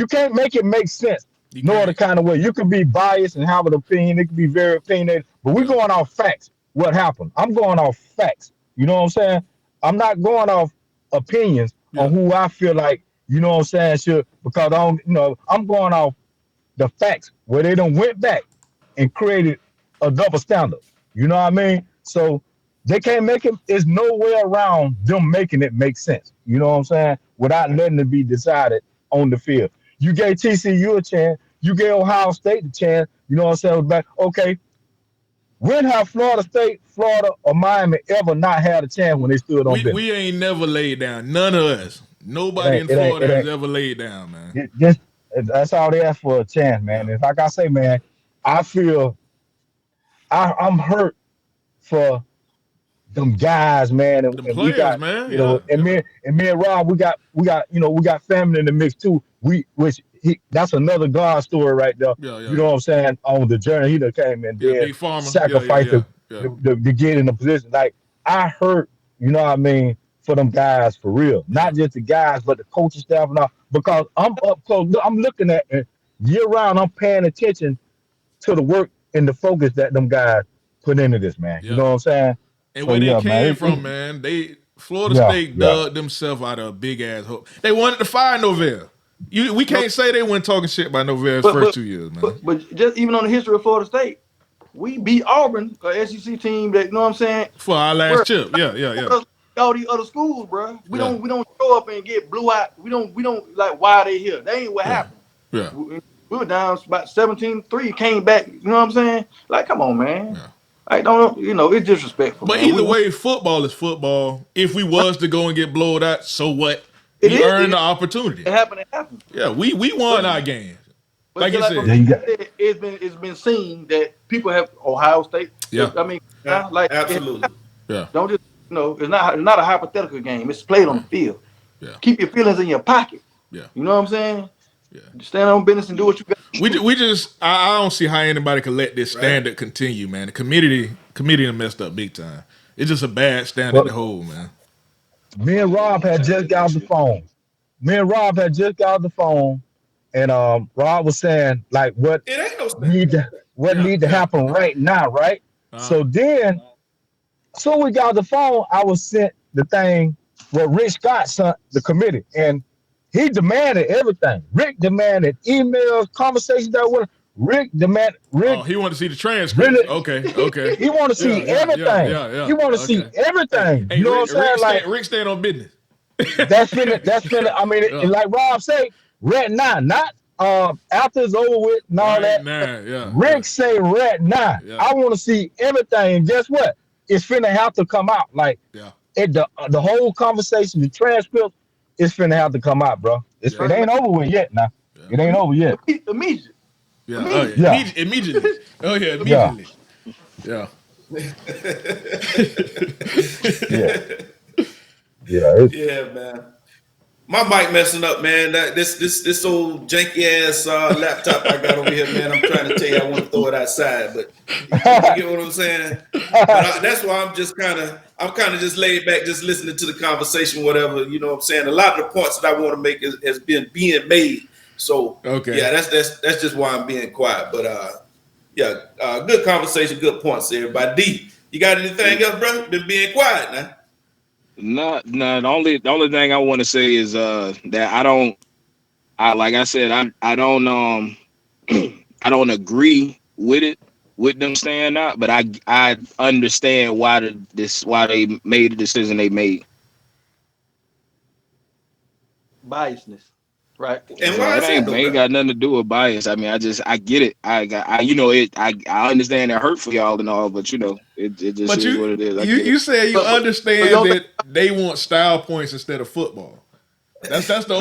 Speaker 3: can't make it make sense. No other kind of way. You could be biased and have an opinion. It could be very opinionated, but we're going off facts. what happened. I'm going off facts. You know what I'm saying? I'm not going off opinions on who I feel like, you know what I'm saying, should, because I don't, I'm going off the facts where they done went back and created a double standard. You know what I mean? So they can't make it. There's no way around them making it make sense. You know what I'm saying? Without letting it be decided on the field. You gave TCU a chance. You gave Ohio State a chance. You know what I'm saying? But okay, when have Florida State, Florida, or Miami ever not had a chance when they stood on business?
Speaker 2: We ain't never laid down. None of us. Nobody in Florida has ever laid down, man.
Speaker 3: That's all they ask for, a chance, man. And like I say, man, I feel I'm hurt for them guys, man, and
Speaker 2: players,
Speaker 3: we got,
Speaker 2: man.
Speaker 3: Me and Rob, we got family in the mix too. That's another God story right there. You know what I'm saying? On the journey he done came and then sacrificed to get in the position. Like I hurt, you know what I mean, for them guys for real. Not just the guys, but the coaching staff and all. Because I'm up close. I'm looking at it year round. I'm paying attention to the work and the focus that them guys put into this, man. You know what I'm saying?
Speaker 2: And so, where they came from, man, Florida State dug themselves out of a big ass hole. They wanted to fire Norvell. We can't say they weren't talking shit about Novell's first 2 years, man.
Speaker 4: But just even on the history of Florida State, we beat Auburn, a SEC team that, you know what I'm saying,
Speaker 2: for our last chip. Yeah.
Speaker 4: All these other schools, bro. We don't show up and get blew out. We don't like why they here. They ain't what happened.
Speaker 2: Yeah.
Speaker 4: We were down about 17-3, came back. You know what I'm saying? Like, come on, man. Yeah. Like, don't, it's disrespectful.
Speaker 2: But
Speaker 4: man.
Speaker 2: Either way, football is football. If we was to go and get blowed out, so what? We earned the opportunity.
Speaker 4: It happened.
Speaker 2: Yeah, we won our game. Like you said,
Speaker 4: it's been seen that people have Ohio State.
Speaker 1: Yeah.
Speaker 4: I mean,
Speaker 1: absolutely.
Speaker 2: Yeah.
Speaker 4: Don't just it's not a hypothetical game. It's played on the field.
Speaker 2: Yeah.
Speaker 4: Keep your feelings in your pocket.
Speaker 2: Yeah.
Speaker 4: You know what I'm saying?
Speaker 2: Yeah.
Speaker 4: Stand on business and do what you got.
Speaker 2: I don't see how anybody could let this standard continue, man. The committee done messed up big time. It's just a bad standard to hold, man.
Speaker 3: Me and Rob had just got off the phone. And Rob was saying like what need to happen right now, right? So then, we got off the phone. I was sent the thing where Rick Scott sent the committee, and he demanded everything. Rick demanded emails, conversations that were. Rick demanded.
Speaker 2: He wanted to see the transcript.
Speaker 3: Really,
Speaker 2: okay.
Speaker 3: He wanted to see everything. He wanted to see everything.
Speaker 2: Hey,
Speaker 3: you know what I'm saying?
Speaker 2: Rick stand on business.
Speaker 3: That's finna. I mean, like Rob say, right now, not after it's over with and all that. Rick say right now. I want to see everything. And guess what? It's finna have to come out. Like the whole conversation, the transcript, it's finna have to come out, bro. It ain't over with yet now. It ain't over yet.
Speaker 4: Immediately.
Speaker 2: Immediately. Oh yeah, immediately. Yeah.
Speaker 1: Yeah, man. My mic messing up, man. This old janky ass laptop I got over here, man. I'm trying to tell you, I want to throw it outside, but you get what I'm saying. But that's why I'm kind of just laid back, just listening to the conversation, whatever. You know what I'm saying. A lot of the points that I want to make has been being made. So yeah, that's just why I'm being quiet. But good conversation, good points, everybody. D, you got anything else, brother? Been being quiet now.
Speaker 5: No. The only thing I want to say is that I don't I don't agree with it, with them staying out, but I understand why they made the decision they made.
Speaker 4: Biasness, right?
Speaker 1: And why
Speaker 5: it ain't got nothing to do with bias. I mean, I get it. I understand it hurt for y'all and all, but it just is what it is.
Speaker 2: You say you understand that they want style points instead of football. That's the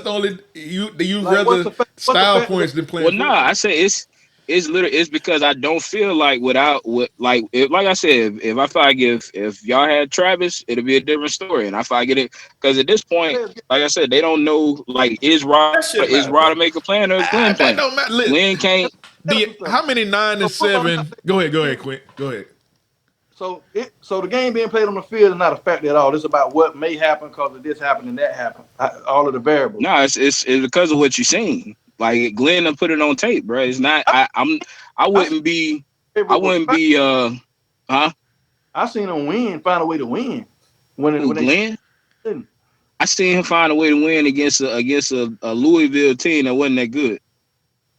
Speaker 2: only you like, rather style points than playing.
Speaker 5: Well, no, I say it's because I don't feel like like I said, if y'all had Travis, it'd be a different story. And I feel like it because at this point, like I said, they don't know like is Rod to make a plan or is Glenn playing?
Speaker 2: That don't matter.
Speaker 5: Glenn can't.
Speaker 2: How many 9 and 7? Go ahead, Quint. Go ahead.
Speaker 4: So the game being played on the field is not a factor at all. It's about what may happen because of this happened and that happened. All of the variables.
Speaker 5: No, it's because of what you've seen. Like Glenn done put it on tape, bro. It's not. I wouldn't be. Huh?
Speaker 4: I seen him find a way to win. When
Speaker 5: Glenn?
Speaker 4: they
Speaker 5: I seen him find a way to win against a Louisville team that wasn't that good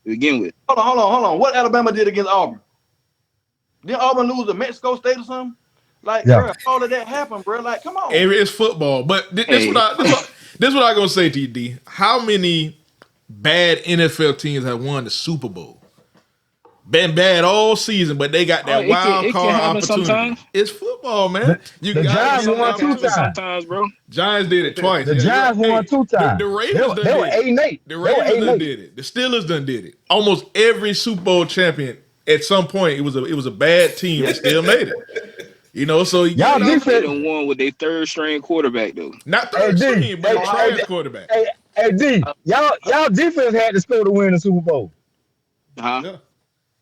Speaker 5: to begin with.
Speaker 4: Hold on. What Alabama did against Auburn? Did Auburn lose to Mexico State or something? Like, bro, all of that happened, bro. Like, come on.
Speaker 2: It's football. But this what I gonna say to you, D. How many bad NFL teams have won the Super Bowl? Been bad all season, but they got that wild card opportunity. Sometimes. It's football, man.
Speaker 3: The Giants won 2 times.
Speaker 5: Sometimes, bro.
Speaker 2: Giants did it twice.
Speaker 3: The Giants won 2 times.
Speaker 2: The Ravens
Speaker 3: they were 8-8.
Speaker 2: The Ravens done did it. The Steelers done did it. Almost every Super Bowl champion at some point it was a bad team that still made it. You know, so
Speaker 3: y'all defense
Speaker 5: won with their third string quarterback though.
Speaker 2: Not third string, but trash quarterback.
Speaker 3: Hey D, y'all defense had to score to win the Super Bowl.
Speaker 5: Yeah.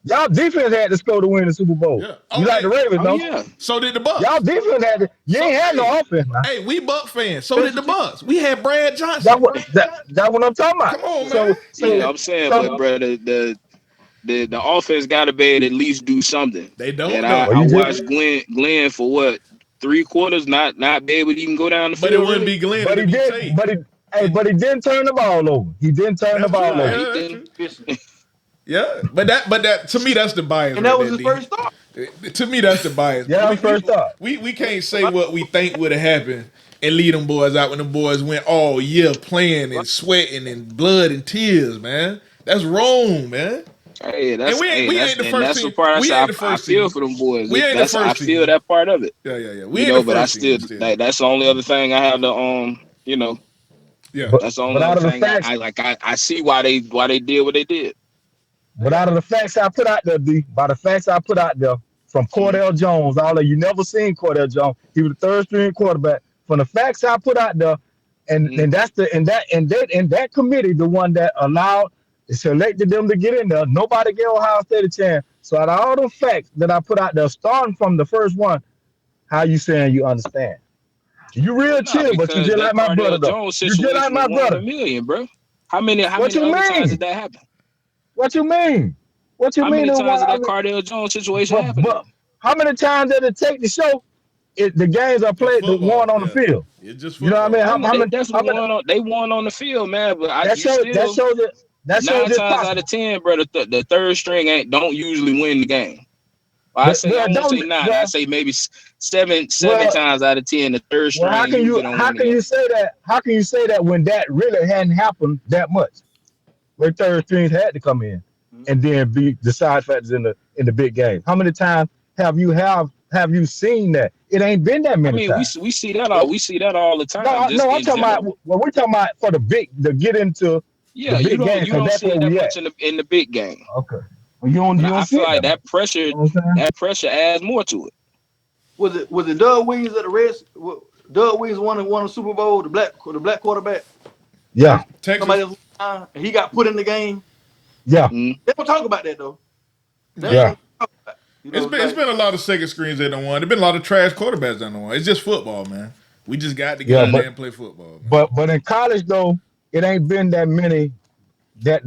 Speaker 3: Y'all defense had to score to win the Super Bowl. Yeah. You like the Ravens, though?
Speaker 5: Yeah.
Speaker 2: So did the Bucks.
Speaker 3: Y'all defense had to. You ain't had no offense, man.
Speaker 2: Hey, we Buck fans. So did the Bucks. We had Brad Johnson.
Speaker 3: That's what I'm talking about.
Speaker 2: Come on, man.
Speaker 5: So I'm saying, but bro, the offense got to be able to at least do something.
Speaker 2: They don't.
Speaker 5: And I watched Glenn for what 3 quarters, not be able to even go down the field.
Speaker 2: But it wouldn't be Glenn.
Speaker 3: But he did. But he didn't turn the ball over. He didn't turn the ball over.
Speaker 2: Yeah, but that to me that's the bias.
Speaker 4: And that was his first thought.
Speaker 2: To me, that's the bias.
Speaker 3: Yeah, first thought.
Speaker 2: We can't say what we think would have happened and lead them boys out when them boys went all year playing and sweating and blood and tears, man. That's wrong, man.
Speaker 5: Hey, that's
Speaker 2: we ain't the first
Speaker 5: that's
Speaker 2: team.
Speaker 5: The part I feel for them boys.
Speaker 2: We ain't the first
Speaker 5: I feel that part of it.
Speaker 2: Yeah.
Speaker 5: We ain't the first but I still like, that's the only other thing I have to
Speaker 2: Yeah,
Speaker 5: that's the only other thing I see why they did what they did.
Speaker 3: But out of the facts I put out there, from Cordell Jones, all of you never seen Cordell Jones. He was the 3rd string quarterback. From the facts I put out there, and that's that committee, the one that selected them to get in there. Nobody gave Ohio State a chance. So out of all the facts that I put out there, starting from the first one, how you saying you understand? You real chill, but you just like my brother, though. You just like my brother.
Speaker 5: Bro. How many times did that happen?
Speaker 3: What you mean?
Speaker 5: How many times did that Cardell Jones situation happen?
Speaker 3: But how many times did it take to show the games are played the one on the field?
Speaker 2: It's just
Speaker 3: football. You know what I
Speaker 5: mean? They won on the field, man. But
Speaker 3: that shows it.
Speaker 5: 9 times out of 10, bro, the 3rd string don't usually win the game. I won't say 9. I say maybe 7 times out of 10, the 3rd string.
Speaker 3: How can you say that? How can you say that when that really hadn't happened that much? Where 3rd strings had to come in and then be the side factors in the big game. How many times have you seen that? It ain't been that many times.
Speaker 5: We see that all. We see that all the time.
Speaker 3: No, I'm talking about. Well, we're talking about for the get into.
Speaker 5: Yeah, you don't see that much in the big game.
Speaker 3: Okay. Well, you don't
Speaker 5: I
Speaker 3: see
Speaker 5: feel like that pressure adds more to it.
Speaker 4: Was it Doug Williams at the Reds? Doug Williams won the Super Bowl, the black quarterback.
Speaker 3: Yeah.
Speaker 4: Texas. And he got put in the game.
Speaker 3: Yeah.
Speaker 4: They don't talk about that though.
Speaker 2: It's been a lot of second screens that don't won. There's been a lot of trash quarterbacks that don't won. It's just football, man. We just got to get in there and play football. Man.
Speaker 3: But in college though, it ain't been that many that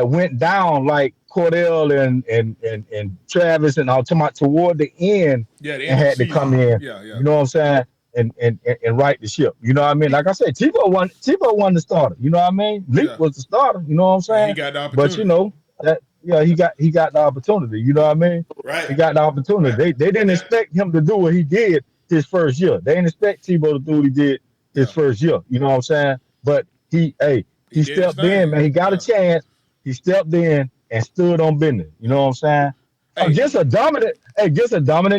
Speaker 3: went down like Cordell and Travis and all toward the end and had to come in.
Speaker 2: Yeah.
Speaker 3: You know what I'm saying? And right the ship. You know what I mean? Like I said, Tebow won the starter. You know what I mean? Leak was the starter. You know what I'm saying?
Speaker 2: He got the opportunity.
Speaker 3: But you know that he got the opportunity. You know what I mean?
Speaker 2: Right.
Speaker 3: He got the opportunity. They didn't expect him to do what he did his first year. They didn't expect Tebow to do what he did his first year. You know what I'm saying? But he stepped in, man. He got a chance. He stepped in and stood on business. You know what I'm saying? Against a dominant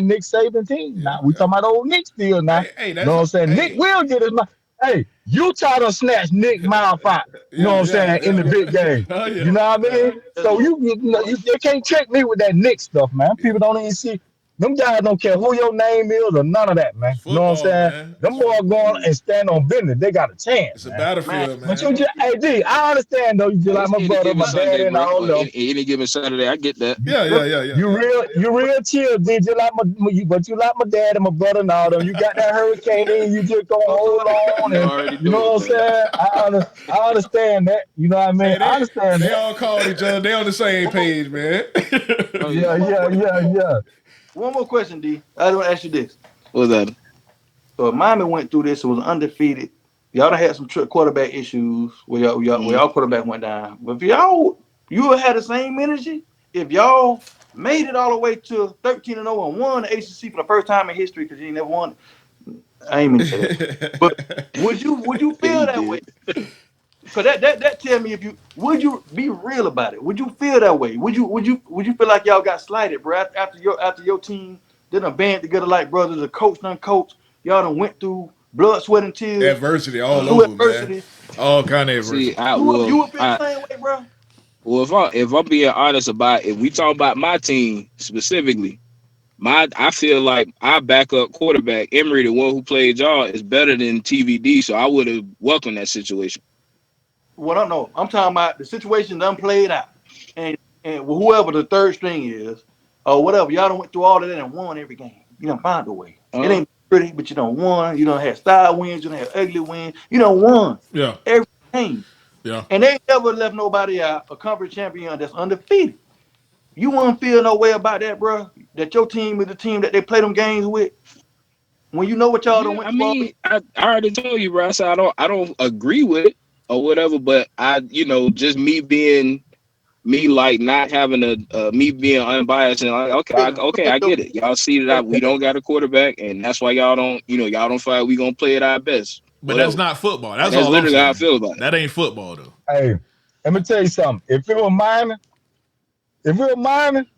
Speaker 3: Nick Saban team. Now we talking about old Nick still now. You know what I'm saying? Nick will get his mouth. Hey, Utah done snatched Nick mouth out. You know what I'm saying? In the big game. You know what I mean? So you can't trick me with that Nick stuff, man. People don't even see. Them guys don't care who your name is or none of that, man. Football, you know what I'm saying? Man. Them boys going and stand on business. They got a chance.
Speaker 2: It's a battlefield, man.
Speaker 3: But you just, hey, D, I understand though. You just like my brother, my dad, and all them.
Speaker 5: Any given Saturday, I get that.
Speaker 2: Yeah.
Speaker 3: You real chill, D. You like but you like my dad and my brother and all them. You got that hurricane in. You just gonna hold on, and you know what I'm saying? I understand that. You know what I mean?
Speaker 2: Hey,
Speaker 3: I understand that.
Speaker 2: They all call each other. They on the same page, man.
Speaker 3: Yeah.
Speaker 4: One more question, D. I want to ask you this.
Speaker 5: What's that?
Speaker 4: So if Miami went through this, it was undefeated. Y'all done had some quarterback issues where y'all quarterback went down. But if you would have the same energy if y'all made it all the way to 13-0 and won the ACC for the first time in history because you ain't never won. I ain't mean to say that. But would you feel that way? Because that tell me would you be real about it? Would you feel that way? Would you feel like y'all got slighted, bro? After your team didn't band together like brothers, the coach done coach, y'all done went through blood, sweat, and tears.
Speaker 2: Adversity all over, man. All kind of adversity.
Speaker 4: See, you would feel the same way, bro.
Speaker 5: Well, if I'm being honest about if we talk about my team specifically, I feel like our backup quarterback, Emery, the one who played y'all, is better than TVD, so I would have welcomed that situation.
Speaker 4: Well, I don't know. I'm talking about the situation done played out. And whoever the third string is, or whatever, y'all done went through all of that and won every game. You done found a way. It ain't pretty, but you done won. You done had style wins. You done had ugly wins. You done won.
Speaker 2: Yeah.
Speaker 4: Every game.
Speaker 2: Yeah.
Speaker 4: And they ain't never left nobody out, a conference champion that's undefeated. You won't feel no way about that, bro. That your team is the team that they play them games with. When you know what y'all done went through.
Speaker 5: I mean, I already told you, bro. I said I don't agree with it or whatever, but just me being me, like not having me being unbiased and like, okay, I get it. Y'all see that we don't got a quarterback, and that's why y'all don't feel like we gonna play it our best.
Speaker 2: But
Speaker 5: whatever.
Speaker 2: That's not football. That's
Speaker 5: all
Speaker 2: literally
Speaker 5: how I feel about it.
Speaker 2: That ain't football though.
Speaker 3: Hey, let me tell you something. If it was Miami,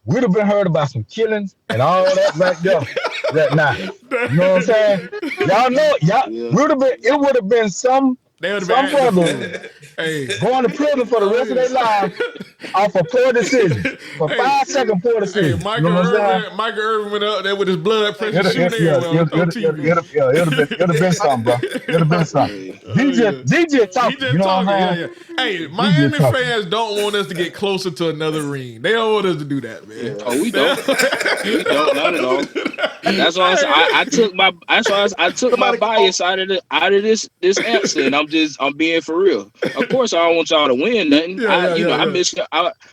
Speaker 3: we'd have been heard about some killings and all that right there. Right now. You know what I'm saying? Y'all know, it would have been some brothers going to prison for the rest of their lives off a poor decision. For 5-second poor decision.
Speaker 2: Hey, Michael Irvin went up there with his blood pressure shooting
Speaker 3: It'd have been something, bro. It'd have been something. DJ talking. You know what I'm saying?
Speaker 2: Hey, Miami fans don't want us to get closer to another ring. They don't want us to do that, man.
Speaker 5: Oh, we don't. We don't, not at all. That's why I took my bias out of this answer, and I'm being for real. Of course, I don't want y'all to win nothing.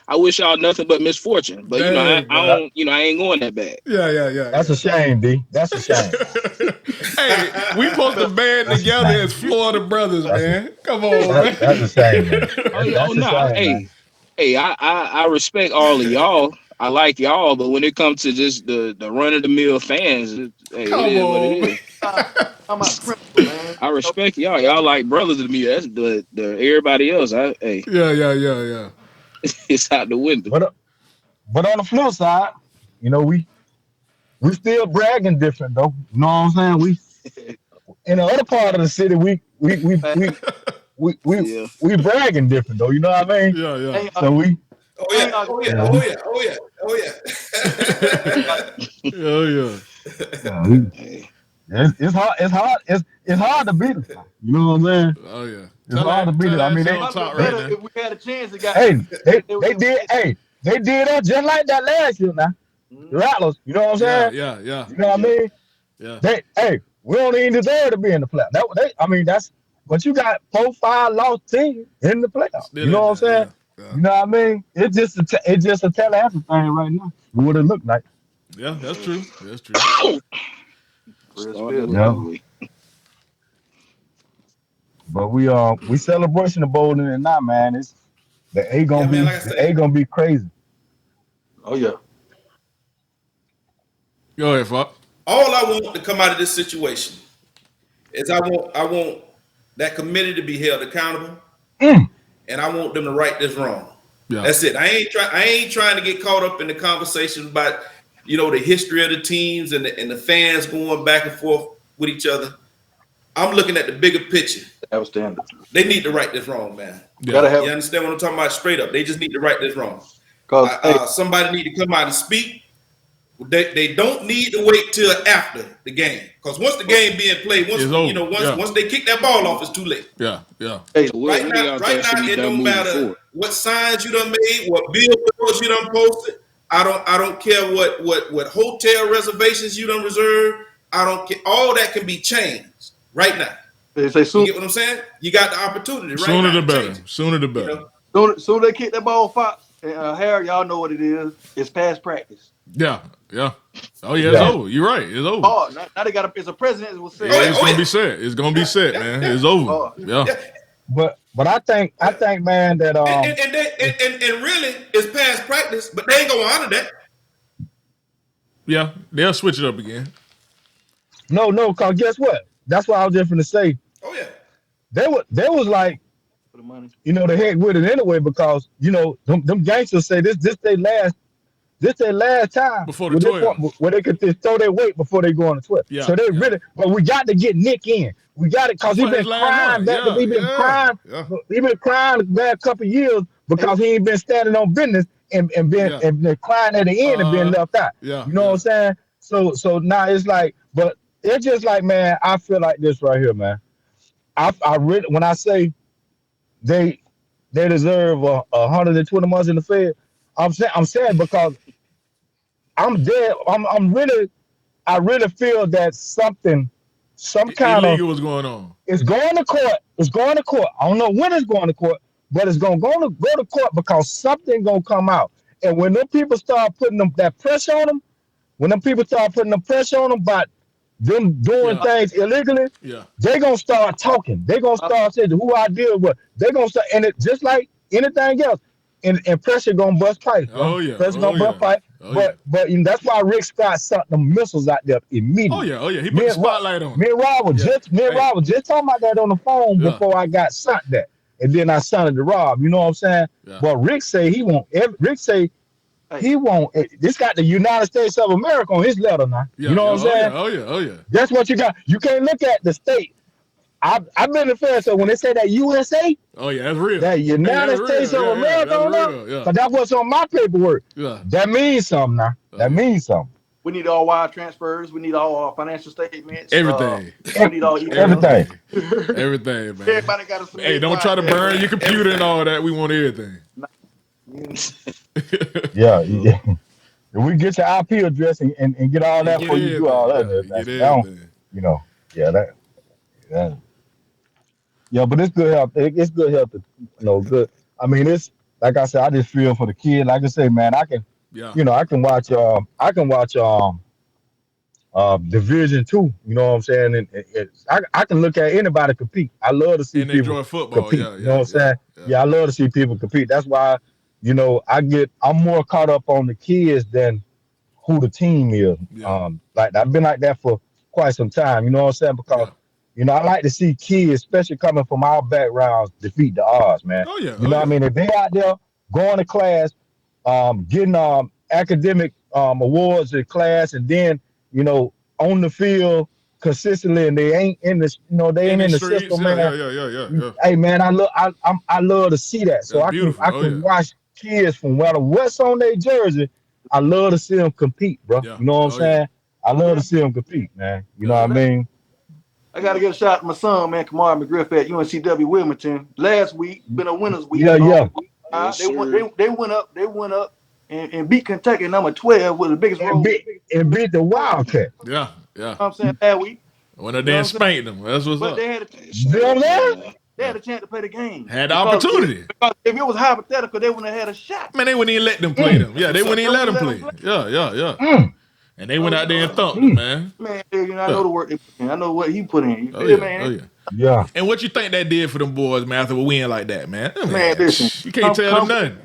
Speaker 5: I wish y'all nothing but misfortune. But I ain't going that bad.
Speaker 2: Yeah.
Speaker 3: That's a shame, D. That's a shame.
Speaker 2: Hey, we supposed to band together as Florida brothers, man. Come on, man.
Speaker 3: That's a shame, man.
Speaker 5: Hey, I respect all of y'all. I like y'all, but when it comes to just the run of the mill fans, it is what it is.
Speaker 4: I'm a principal, man.
Speaker 5: I respect y'all. Y'all like brothers to me. That's the everybody else.
Speaker 2: Yeah.
Speaker 5: It's out the window.
Speaker 3: But on the flip side, we still bragging different though. You know what I'm saying? We in the other part of the city, we bragging different though. You know what I mean?
Speaker 2: Yeah.
Speaker 3: So we.
Speaker 1: Oh yeah.
Speaker 3: It's hard to beat them. You know what I'm saying?
Speaker 2: Oh yeah.
Speaker 3: It's hard to beat it. I mean,
Speaker 4: if we had a chance to get.
Speaker 3: They did that just like that last year now. The Rattlers, you know what I'm saying?
Speaker 2: Yeah.
Speaker 3: You know what I mean?
Speaker 2: Yeah.
Speaker 3: We don't even deserve to be in the playoffs. That's but you got 4-5 lost teams in the playoffs. You know what I'm saying? Yeah. You know what I mean? It's just a Tallahassee thing right now. What it look like.
Speaker 2: Yeah, that's true.
Speaker 3: But we celebration of bowling and now, man. It's the A gonna be crazy.
Speaker 4: Oh yeah.
Speaker 2: Go ahead, Fuck.
Speaker 1: All I want to come out of this situation is I want that committee to be held accountable, and I want them to right this wrong.
Speaker 2: Yeah.
Speaker 1: That's it. I ain't trying to get caught up in the conversation about the history of the teams and the fans going back and forth with each other. I'm looking at the bigger picture.
Speaker 4: Outstanding.
Speaker 1: They need to right this wrong, man.
Speaker 2: Yeah.
Speaker 1: You understand what I'm talking about? Straight up, they just need to right this wrong. Somebody need to come out and speak. They don't need to wait till after the game, because once the game being played, once they kick that ball off, it's too late.
Speaker 2: Yeah.
Speaker 1: Hey, right now, it don't matter what signs you done made, what billboards you done posted. I don't care what hotel reservations you done reserved. I don't care. All that can be changed right now.
Speaker 4: They say soon.
Speaker 1: You get what I'm saying? You got the opportunity right
Speaker 2: Sooner
Speaker 1: now.
Speaker 2: Sooner the better.
Speaker 4: Soon they kick that ball, Fox and Harry, y'all know what it is. It's past practice.
Speaker 2: Yeah. Oh yeah, it's over. You're right. It's over.
Speaker 4: Oh, now they got it's a president was saying.
Speaker 2: Yeah, it's gonna be set. It's gonna be set, man. It's over.
Speaker 4: Oh.
Speaker 2: Yeah.
Speaker 3: But I think man that
Speaker 1: and really it's past practice, but they ain't gonna honor that.
Speaker 2: Yeah, they'll switch it up again.
Speaker 3: no, cause guess what? That's what I was just gonna say.
Speaker 1: Oh yeah.
Speaker 3: They was like,
Speaker 4: For the money.
Speaker 3: the heck with it anyway, because them gangsters say this their last time
Speaker 2: Before the 12.
Speaker 3: where they could just throw their weight before they go on the 12.
Speaker 2: Yeah,
Speaker 3: So they really, but we got to get Nick in. We got it because he been crying. He been crying. He been crying the last couple of years because he ain't been standing on business and been crying at the end and being left out.
Speaker 2: Yeah,
Speaker 3: you know what I'm saying? So now it's like, but it's just like, man, I feel like this right here, man. I really, when I say they deserve 120 months in the Fed, I'm saying because I'm dead. I really feel that some kind
Speaker 2: illegal
Speaker 3: of
Speaker 2: was going on.
Speaker 3: It's going to court. It's going to court. I don't know when it's going to court, but it's going to go to court because something going to come out. And when them people start putting that pressure on them, about them doing things illegally, they gonna start talking. They gonna start saying who I deal with. They gonna start, and it just like anything else. And pressure gonna bust pipes.
Speaker 2: Oh yeah,
Speaker 3: pressure gonna bust pipes. But that's why Rick Scott sent them missiles out there immediately.
Speaker 2: Oh yeah. He put the spotlight on.
Speaker 3: Me and Rob was just talking about that on the phone before I got sent that, and then I sent it to Rob. You know what I'm saying?
Speaker 2: Yeah.
Speaker 3: But Rick say he won't. Rick say he won't. This got the United States of America on his letter now.
Speaker 2: Yeah,
Speaker 3: you know what I'm saying?
Speaker 2: Oh yeah.
Speaker 3: That's what you got. You can't look at the state. I've been in fair, so when they say that USA,
Speaker 2: oh yeah, that's real.
Speaker 3: That United States of America on there, because that's what's on my paperwork. Yeah. That means something now. That means something.
Speaker 4: We need all wire transfers. We need all our financial statements.
Speaker 2: Everything.
Speaker 4: We need all
Speaker 3: everything.
Speaker 2: Everything, man.
Speaker 4: Everybody got to.
Speaker 2: Hey, don't try to burn your computer and all that. We want everything.
Speaker 3: Yeah. If we get your IP address and get all that before you do all that, Yeah, but it's good health. It's good health. Good. I mean, it's like I said. I just feel for the kid. Like I say, man, I can.
Speaker 2: Yeah.
Speaker 3: I can watch. Division 2. You know what I'm saying? And I can look at anybody compete. I love to see
Speaker 2: and
Speaker 3: people
Speaker 2: enjoy football.
Speaker 3: compete.
Speaker 2: Yeah,
Speaker 3: you know what I'm saying? Yeah, I love to see people compete. That's why. I'm more caught up on the kids than who the team is.
Speaker 2: Yeah.
Speaker 3: Like I've been like that for quite some time. You know what I'm saying? Because I like to see kids, especially coming from our backgrounds, defeat the odds, man.
Speaker 2: Oh yeah.
Speaker 3: You know what I mean? If they out there going to class, getting academic awards in class, and then on the field consistently, and they ain't in the they ain't in the system, man.
Speaker 2: Yeah.
Speaker 3: Hey man, I love to see that. So I can watch kids from what's on their jersey. I love to see them compete, bro.
Speaker 2: Yeah.
Speaker 3: You know what I'm saying? I love to see them compete, man. You know what I mean?
Speaker 4: I gotta give a shout out to my son, man, Kamar McGriff at UNCW Wilmington. Last week, been a winners week.
Speaker 3: Yeah.
Speaker 4: They went up and beat Kentucky number 12 with the biggest
Speaker 3: and beat the Wildcat.
Speaker 2: Yeah.
Speaker 4: You know what I'm saying? That week.
Speaker 2: When they didn't spank them. That's what's up.
Speaker 4: They had a chance to play the game.
Speaker 2: Had the opportunity.
Speaker 4: Because if it was hypothetical, they wouldn't have had a shot.
Speaker 2: Man, they wouldn't even let them play them. Yeah, they wouldn't even let them play. Yeah. And they went out there and thumped them, man.
Speaker 4: Man, I know the work they put in. I know what he put in. You feel, man?
Speaker 3: Yeah.
Speaker 2: And what you think that did for them boys, man, after we win like that, man?
Speaker 4: Man, listen.
Speaker 2: You can't tell them nothing.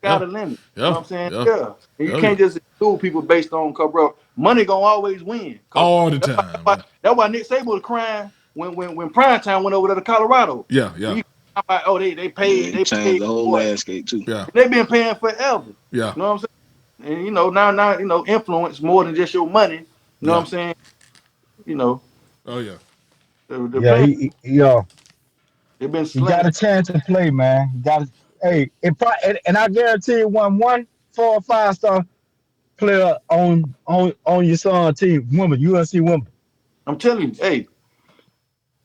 Speaker 4: Got a limit. You know what I'm saying? Yeah. And you can't just fool people based on, bro, money gonna always win.
Speaker 2: All the time.
Speaker 4: That's why Nick Saban was crying when prime time went over to Colorado.
Speaker 2: Yeah.
Speaker 4: They paid. They
Speaker 5: changed the whole landscape too.
Speaker 2: Yeah.
Speaker 4: They've been paying forever.
Speaker 2: Yeah.
Speaker 4: You know what I'm saying? And now influence more than just your money. You know what I'm saying?
Speaker 2: Oh yeah.
Speaker 4: They've been.
Speaker 3: You got a chance to play, man. You got to. Hey, and I guarantee you, 1 4 or 5 star player on your son team, UNC Wimbledon.
Speaker 4: I'm telling you, hey,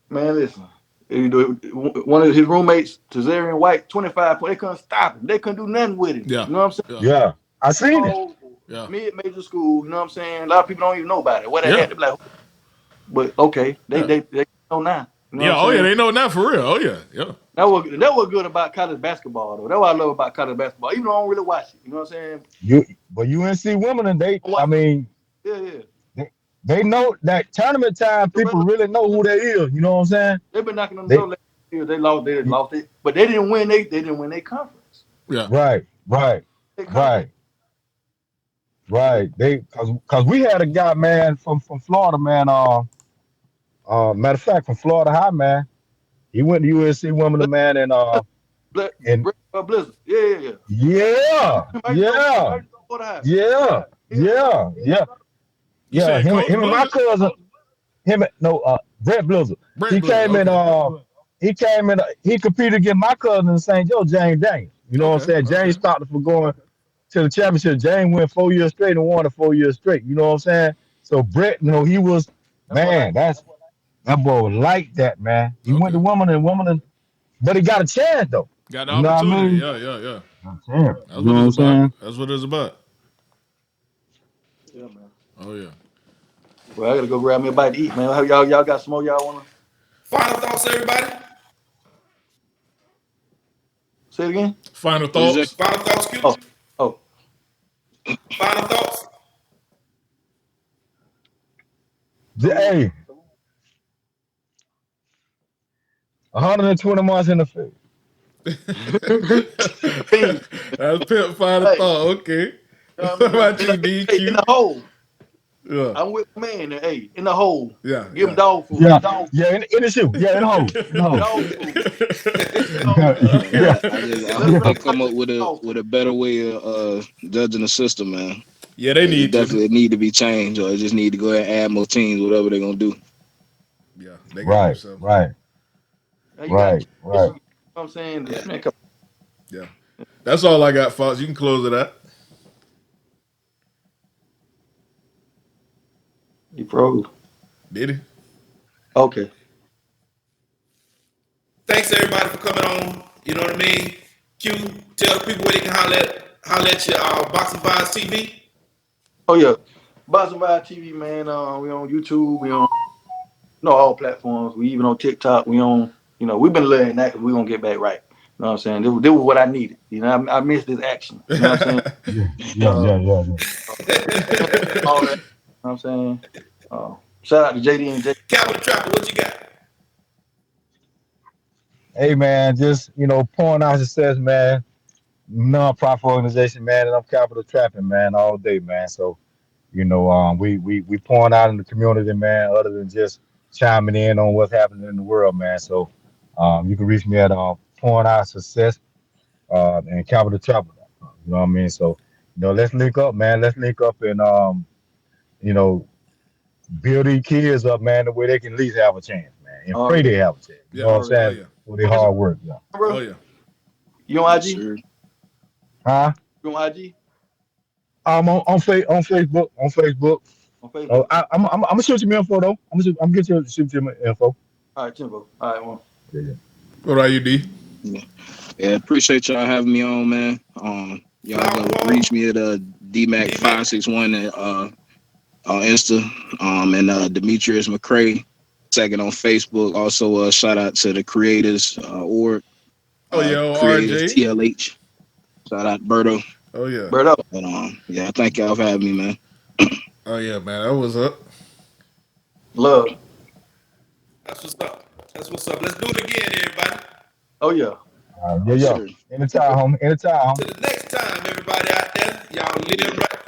Speaker 4: man, listen. One of his roommates, Tazarian White, 25 points. They couldn't stop him. They couldn't do nothing with him.
Speaker 2: Yeah.
Speaker 4: You know what I'm saying?
Speaker 3: Yeah. I seen it.
Speaker 2: Yeah.
Speaker 4: Mid-major school. You know what I'm saying? A lot of people don't even know about it. What they had to be like, but okay, they know now. You know
Speaker 2: Yeah,
Speaker 4: what I'm
Speaker 2: oh yeah,
Speaker 4: saying?
Speaker 2: they know now for real. Oh yeah, yeah.
Speaker 4: That was good about college basketball though. That's what I love about college basketball. Even though I don't really watch it. You know what I'm saying?
Speaker 3: But UNC women, and I mean,
Speaker 4: Yeah.
Speaker 3: they know that tournament time. People really know who they is. You know what I'm saying?
Speaker 4: They've been knocking on the
Speaker 3: They
Speaker 4: door last year. They lost it, but they didn't win. They didn't win their conference.
Speaker 2: Yeah.
Speaker 3: right.
Speaker 4: They conference.
Speaker 3: They cause we had a guy, man, from Florida, man. Matter of fact, from Florida High, man. He went to UNC women, man, and
Speaker 4: Blizzard. Yeah.
Speaker 3: yeah.
Speaker 2: You said
Speaker 3: Him
Speaker 2: Coach
Speaker 3: and my
Speaker 2: Blizzard?
Speaker 3: cousin. Brett Blizzard.
Speaker 2: Brett
Speaker 3: He
Speaker 2: Blizzard,
Speaker 3: came in.
Speaker 2: okay.
Speaker 3: He competed against my cousin in St. Joe, James Daniels. You know what I'm saying? James stopped it from going to the championship. James went 4 years straight and won it 4 years straight. You know what I'm saying? So Brett, he was that boy was like that, man. He went to women, but he got a chance though.
Speaker 2: Got the
Speaker 3: You know what I
Speaker 2: opportunity.
Speaker 3: mean?
Speaker 2: Yeah.
Speaker 3: That's what I'm saying.
Speaker 2: That's what it's about.
Speaker 4: Yeah, man.
Speaker 2: Oh yeah.
Speaker 4: Well, I gotta go grab me a bite to eat, man. Have y'all got some more y'all wanna?
Speaker 1: Final thoughts, everybody.
Speaker 4: Say it again.
Speaker 2: Final thoughts.
Speaker 1: Final thoughts, Q.
Speaker 4: Oh.
Speaker 1: Final thoughts.
Speaker 3: Hey, 120 months in the field.
Speaker 2: That's Pimp final thought. Okay. What about you, DQ?
Speaker 4: Hey, in the hole.
Speaker 2: Yeah.
Speaker 4: I'm with my man. Hey, in the hole.
Speaker 2: Yeah.
Speaker 4: Give him dog food.
Speaker 3: Yeah, in the shoe. Yeah, in the hole.
Speaker 4: Dog food.
Speaker 5: I hope they come up with a better way of judging the system, man.
Speaker 2: Yeah, they need
Speaker 5: definitely need to be changed, or they just need to go ahead and add more teams, whatever they're gonna do.
Speaker 2: Yeah, they got do
Speaker 3: right.
Speaker 4: You know what I'm saying?
Speaker 2: Yeah. That's all I got, Fox. You can close it out.
Speaker 4: He froze.
Speaker 2: Did he?
Speaker 4: Okay.
Speaker 1: Thanks everybody for coming on. You know what I mean? Q, tell the people where they can holler at your Boxing Vibes TV.
Speaker 4: Oh yeah, Boxing Vibes TV, man. We on YouTube. We on all platforms. We even on TikTok. We on. We've been learning that because we gonna get back right. You know what I'm saying? This was what I needed. I missed this action. You know what I'm saying?
Speaker 3: Yeah.
Speaker 4: All that. You know what I'm saying? Shout out to JD and J.
Speaker 1: Capital Trapper, what you got?
Speaker 3: Hey man, just pouring out success, man. Non-profit organization, man, and I'm capital trapping, man, all day, man. So, we pouring out in the community, man, other than just chiming in on what's happening in the world, man. So, you can reach me at pouring out success and capital trapper. You know what I mean? So, let's link up, man. Let's link up and build these kids up, man, the way they can at least have a chance, man, and pray they have a chance. You know what I'm saying? For their hard work, yeah.
Speaker 2: Oh yeah.
Speaker 4: You on IG?
Speaker 5: Sure.
Speaker 3: Huh?
Speaker 4: You on IG?
Speaker 3: I'm on Facebook. On Facebook.
Speaker 4: On Facebook.
Speaker 3: Oh, I'm gonna shoot you my info though. I'm gonna shoot you my info.
Speaker 4: All right, Timbo. All right, well.
Speaker 3: Yeah.
Speaker 2: What are you, D?
Speaker 5: Yeah, appreciate y'all having me on, man. Y'all can reach me at DMAC561 on Insta, and Demetrius McCray, second on Facebook. Also, shout out to the creators org.
Speaker 2: RJ.
Speaker 5: Creators TLH. Shout out Berto.
Speaker 2: Oh yeah.
Speaker 4: Berto.
Speaker 5: But thank y'all for having me, man.
Speaker 2: Oh yeah, man. That was up.
Speaker 4: Love.
Speaker 1: That's what's up. Let's do it again, everybody.
Speaker 4: Oh yeah.
Speaker 3: Yeah.
Speaker 5: Sure.
Speaker 3: Anytime, homie. Anytime.
Speaker 1: Till the next time, everybody out there, y'all live right.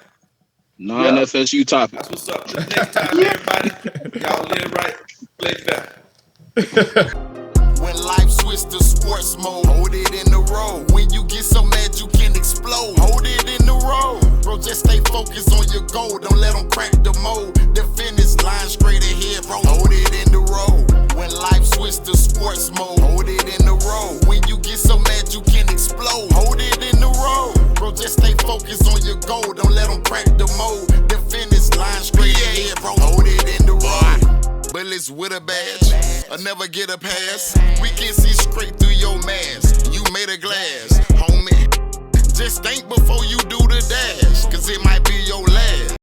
Speaker 5: Non-FSU topic.
Speaker 1: That's what's up. Till the next time, everybody, y'all live right. Play fair.
Speaker 8: When life switch to sports mode, hold it in the road. When you get so mad you can explode, hold it in the road. Bro, just stay focused on your goal. Don't let them crack the mold. The finish line straight ahead, bro. Hold it in the road. When life switch to sports mode, hold it in the road. When you get so mad you can explode, hold it in the road. Bro, just stay focused on your goal. Don't let them crack the mold. The finish line straight ahead, bro. Hold it in the road. Bullets with a badge, I never get a pass. We can see straight through your mask. You made a glass, homie. Just think before you do the dash, cause it might be your last.